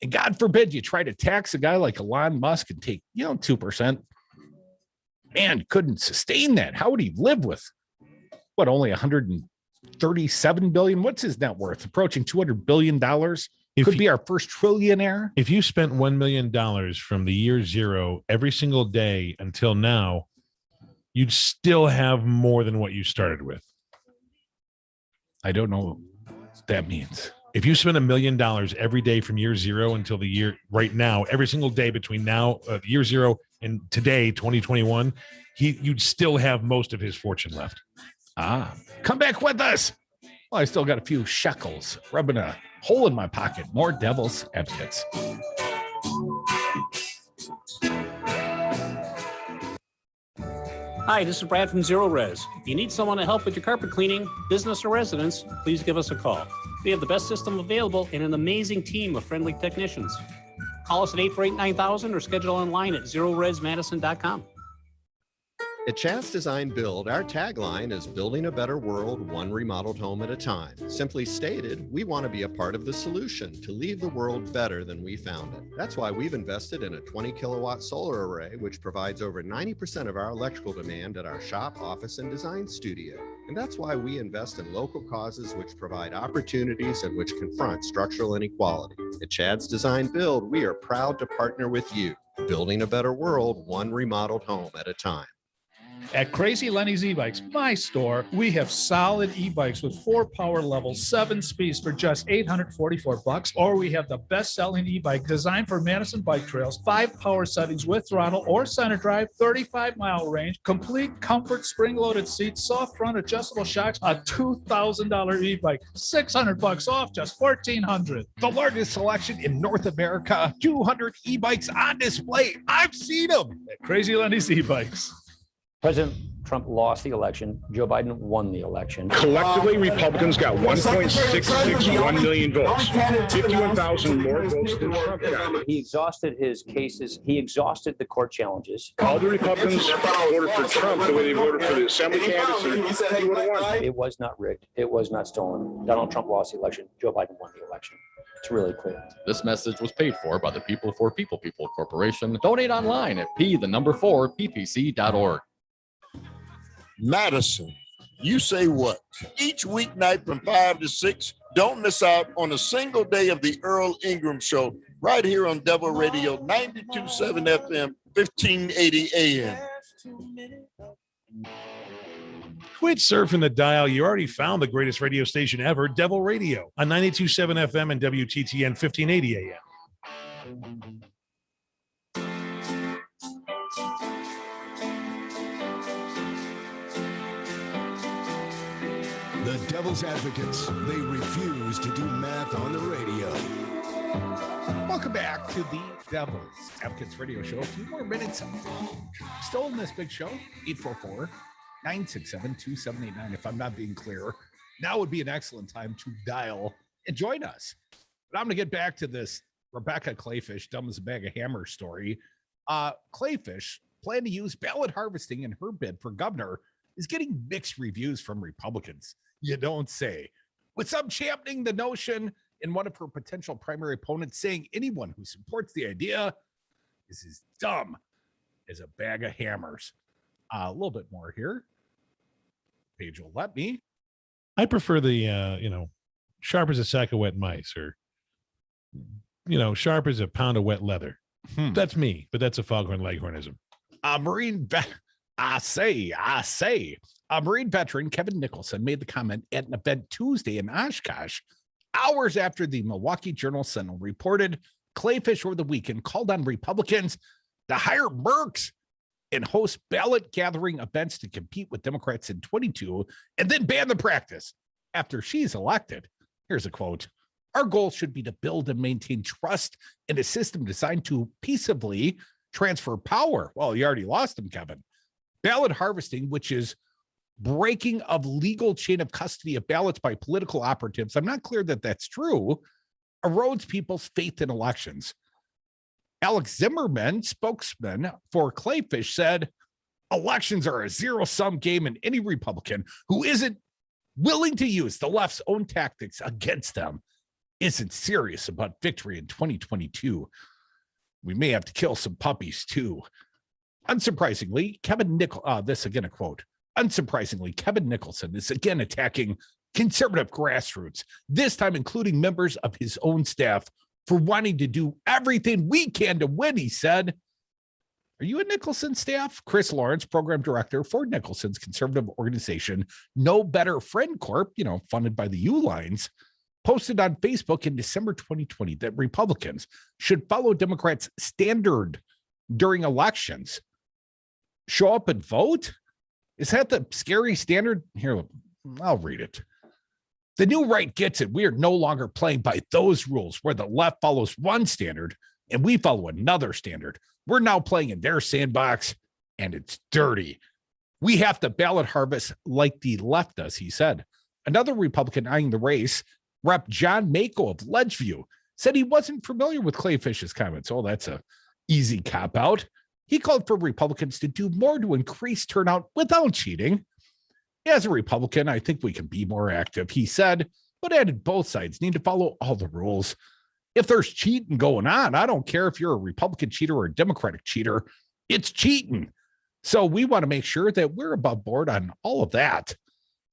And God forbid you try to tax a guy like Elon Musk and take, 2%. Man, couldn't sustain that. How would he live with, only 137 billion? What's his net worth? Approaching $200 billion. Could be our first trillionaire. If you spent $1 million from the year zero every single day until now, you'd still have more than what you started with. I don't know what that means. If you spend $1 million every day from year zero until the year right now, every single day between now, year zero and today, 2021, you'd still have most of his fortune left. Come back with us. Well, I still got a few shekels rubbing a hole in my pocket. More devil's advocates. Hi, this is Brad from Zero Res. If you need someone to help with your carpet cleaning, business or residence, please give us a call. We have the best system available and an amazing team of friendly technicians. Call us at 848-9000 or schedule online at zeroresmadison.com. At Chad's Design Build, our tagline is building a better world, one remodeled home at a time. Simply stated, we want to be a part of the solution to leave the world better than we found it. That's why we've invested in a 20 kilowatt solar array, which provides over 90% of our electrical demand at our shop, office, and design studio. And that's why we invest in local causes which provide opportunities and which confront structural inequality. At Chad's Design Build, we are proud to partner with you, building a better world, one remodeled home at a time. At Crazy Lenny's e-bikes, my store, we have solid e-bikes with 4 power levels, 7 speeds for just $844, or we have the best-selling e-bike designed for Madison bike trails, 5 power settings with throttle or center drive, 35-mile range, complete comfort, spring-loaded seats, soft front adjustable shocks, a $2,000 e-bike, $600 off, just $1,400. The largest selection in North America, 200 e-bikes on display. I've seen them at Crazy Lenny's e-bikes. President Trump lost the election. Joe Biden won the election. Collectively, Republicans got 1.661 million votes, 51,000 more votes than Trump got. He exhausted his cases. He exhausted the court challenges. All the Republicans voted for Trump the way they voted for the assembly candidates. He would have won. It was not rigged. It was not stolen. Donald Trump lost the election. Joe Biden won the election. It's really clear. This message was paid for by the People for People Corporation. Donate online at p4ppc.org. Madison, you say what? Each weeknight from 5 to 6, don't miss out on a single day of the Earl Ingram Show right here on Devil Radio 92.7 FM, 1580 AM. Quit surfing the dial. You already found the greatest radio station ever, Devil Radio, on 92.7 FM and WTTN 1580 AM. The Devil's Advocates, they refuse to do math on the radio. Welcome back to the Devil's Advocates radio show. A few more minutes still in this big show. 844-967-2789. If I'm not being clear, now would be an excellent time to dial and join us. But I'm going to get back to this Rebecca Clayfish, dumb as a bag of hammers story. Clayfish plan to use ballot harvesting in her bid for governor is getting mixed reviews from Republicans. You don't say. With some championing the notion and one of her potential primary opponents saying anyone who supports the idea is as dumb as a bag of hammers. A little bit more here. Paige will let me. I prefer the, sharp as a sack of wet mice, or, sharp as a pound of wet leather. That's me, but that's a foghorn leghornism. I say. A Marine veteran, Kevin Nicholson, made the comment at an event Tuesday in Oshkosh, hours after the Milwaukee Journal-Sentinel reported Clayfish over the weekend called on Republicans to hire mercs and host ballot gathering events to compete with Democrats in 22 and then ban the practice after she's elected. Here's a quote. Our goal should be to build and maintain trust in a system designed to peaceably transfer power. Well, you already lost them, Kevin. Ballot harvesting, which is breaking of legal chain of custody of ballots by political operatives, I'm not clear that that's true, erodes people's faith in elections. Alex Zimmerman, spokesman for Clayfish, said elections are a zero-sum game, and any Republican who isn't willing to use the left's own tactics against them isn't serious about victory in 2022. We may have to kill some puppies too. Unsurprisingly, this again a quote. Unsurprisingly, Kevin Nicholson is again attacking conservative grassroots, this time including members of his own staff, for wanting to do everything we can to win, he said. Are you a Nicholson staff? Chris Lawrence, program director for Nicholson's conservative organization, No Better Friend Corp, funded by the U-Lines, posted on Facebook in December 2020 that Republicans should follow Democrats' standard during elections. Show up and vote? Is that the scary standard? Here, I'll read it. The new right gets it. We are no longer playing by those rules where the left follows one standard and we follow another standard. We're now playing in their sandbox, and it's dirty. We have to ballot harvest like the left does, he said. Another Republican eyeing the race, Rep. John Mako of Ledgeview, said he wasn't familiar with Clayfish's comments. Oh, that's a easy cop-out. He called for Republicans to do more to increase turnout without cheating. As a Republican, I think we can be more active, he said, but added both sides need to follow all the rules. If there's cheating going on, I don't care if you're a Republican cheater or a Democratic cheater, it's cheating. So we want to make sure that we're above board on all of that.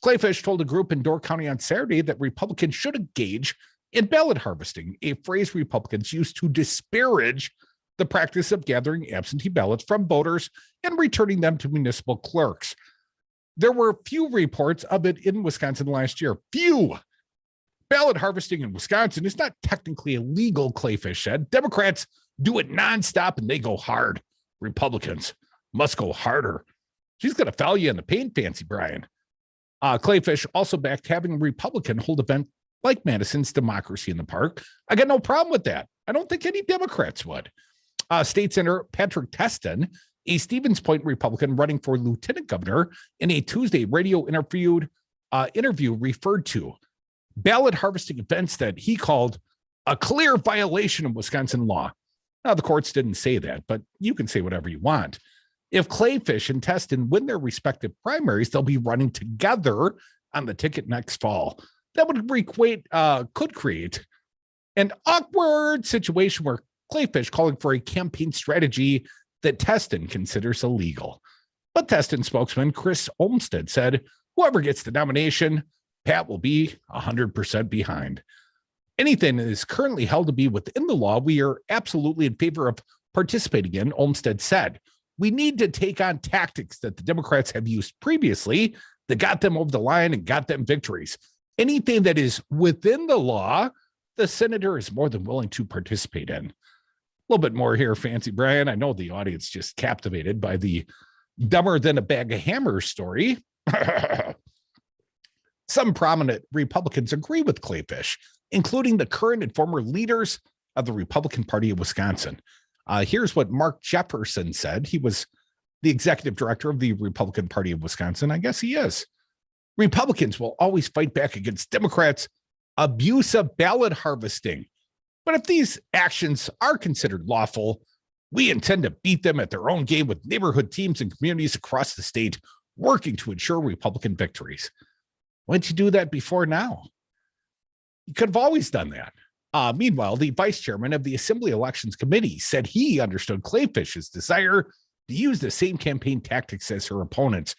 Clayfish told a group in Door County on Saturday that Republicans should engage in ballot harvesting, a phrase Republicans use to disparage the practice of gathering absentee ballots from voters and returning them to municipal clerks. There were few reports of it in Wisconsin last year. Few. Ballot harvesting in Wisconsin is not technically illegal, Clayfish said. Democrats do it nonstop and they go hard. Republicans must go harder. She's going to foul you in the paint, Fancy Brian. Clayfish also backed having a Republican hold event like Madison's Democracy in the Park. I got no problem with that. I don't think any Democrats would. State Senator Patrick Teston, a Stevens Point Republican running for lieutenant governor, in a Tuesday radio interview referred to ballot harvesting events that he called a clear violation of Wisconsin law. Now, the courts didn't say that, but you can say whatever you want. If Clayfish and Teston win their respective primaries, they'll be running together on the ticket next fall. That could create an awkward situation where Clayfish calling for a campaign strategy that Teston considers illegal. But Teston spokesman Chris Olmsted said, whoever gets the nomination, Pat will be 100% behind. Anything that is currently held to be within the law, we are absolutely in favor of participating in, Olmsted said. We need to take on tactics that the Democrats have used previously that got them over the line and got them victories. Anything that is within the law, the senator is more than willing to participate in. little bit more here, Fancy Brian. I know the audience just captivated by the dumber than a bag of hammers story. Some prominent Republicans agree with Clayfish, including the current and former leaders of the Republican Party of Wisconsin. Here's what Mark Jefferson said. He was the executive director of the Republican Party of Wisconsin. I guess he is. Republicans will always fight back against Democrats' abuse of ballot harvesting. But if these actions are considered lawful, we intend to beat them at their own game with neighborhood teams and communities across the state working to ensure Republican victories. Why didn't you do that before now? You could have always done that. Meanwhile, the vice chairman of the Assembly Elections Committee said he understood Clayfish's desire to use the same campaign tactics as her opponents,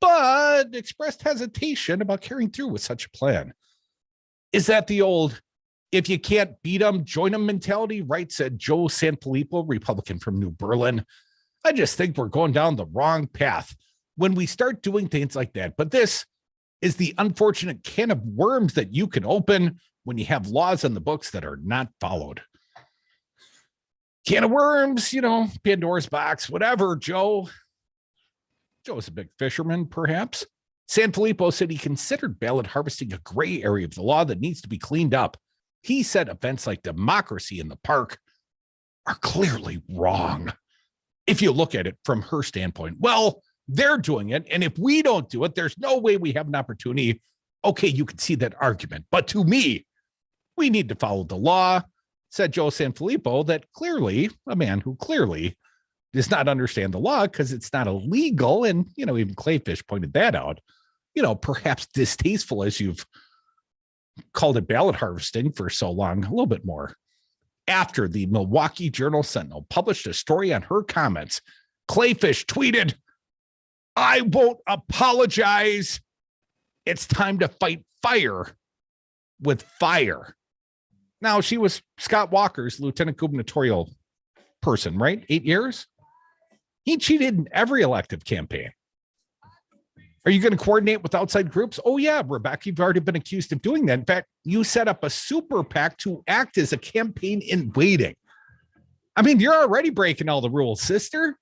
but expressed hesitation about carrying through with such a plan. Is that the old, if you can't beat them, join them mentality, right? Said Joe Sanfilippo, Republican from New Berlin. I just think we're going down the wrong path when we start doing things like that. But this is the unfortunate can of worms that you can open when you have laws on the books that are not followed. Can of worms, Pandora's box, whatever, Joe. Joe's a big fisherman, perhaps. Sanfilippo said he considered ballot harvesting a gray area of the law that needs to be cleaned up. He said events like democracy in the park are clearly wrong. If you look at it from her standpoint, well, they're doing it. And if we don't do it, there's no way we have an opportunity. Okay, you can see that argument. But to me, we need to follow the law, said Joe Sanfilippo, that clearly, a man who clearly does not understand the law because it's not illegal. And, even Clayfish pointed that out, perhaps distasteful as you've called it ballot harvesting for so long, a little bit more. After the Milwaukee Journal-Sentinel published a story on her comments, Clayfish tweeted, "I won't apologize. It's time to fight fire with fire." Now, she was Scott Walker's lieutenant gubernatorial person, right? 8 years. He cheated in every elective campaign. Are you going to coordinate with outside groups? Oh, yeah, Rebecca, you've already been accused of doing that. In fact, you set up a super PAC to act as a campaign in waiting. I mean, you're already breaking all the rules, sister.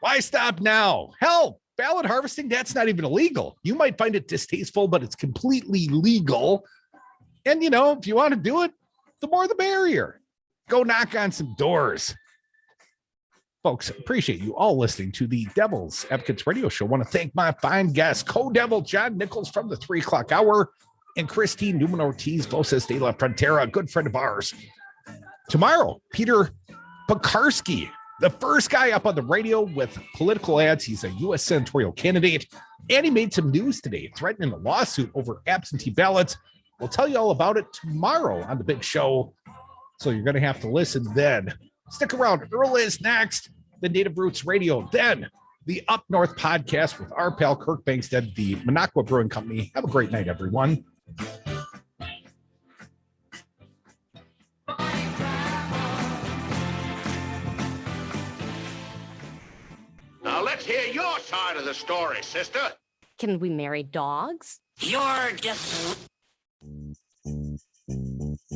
Why stop now? Hell, ballot harvesting, that's not even illegal. You might find it distasteful, but it's completely legal. And, if you want to do it, the more the merrier. Go knock on some doors. Folks, appreciate you all listening to the Devil's Advocates Radio Show. I want to thank my fine guests, co-devil John Nichols from the 3 o'clock hour and Christine Nuemann-Ortiz, Voces de la Frontera, a good friend of ours. Tomorrow, Peter Pekarski, the first guy up on the radio with political ads. He's a U.S. senatorial candidate, and he made some news today, threatening a lawsuit over absentee ballots. We'll tell you all about it tomorrow on the big show, so you're going to have to listen then. Stick around. Earl is next, the Native Roots Radio. Then the Up North podcast with our pal Kirk Bankstead, the Minocqua Brewing Company. Have a great night, everyone. Now let's hear your side of the story, sister. Can we marry dogs? You're just...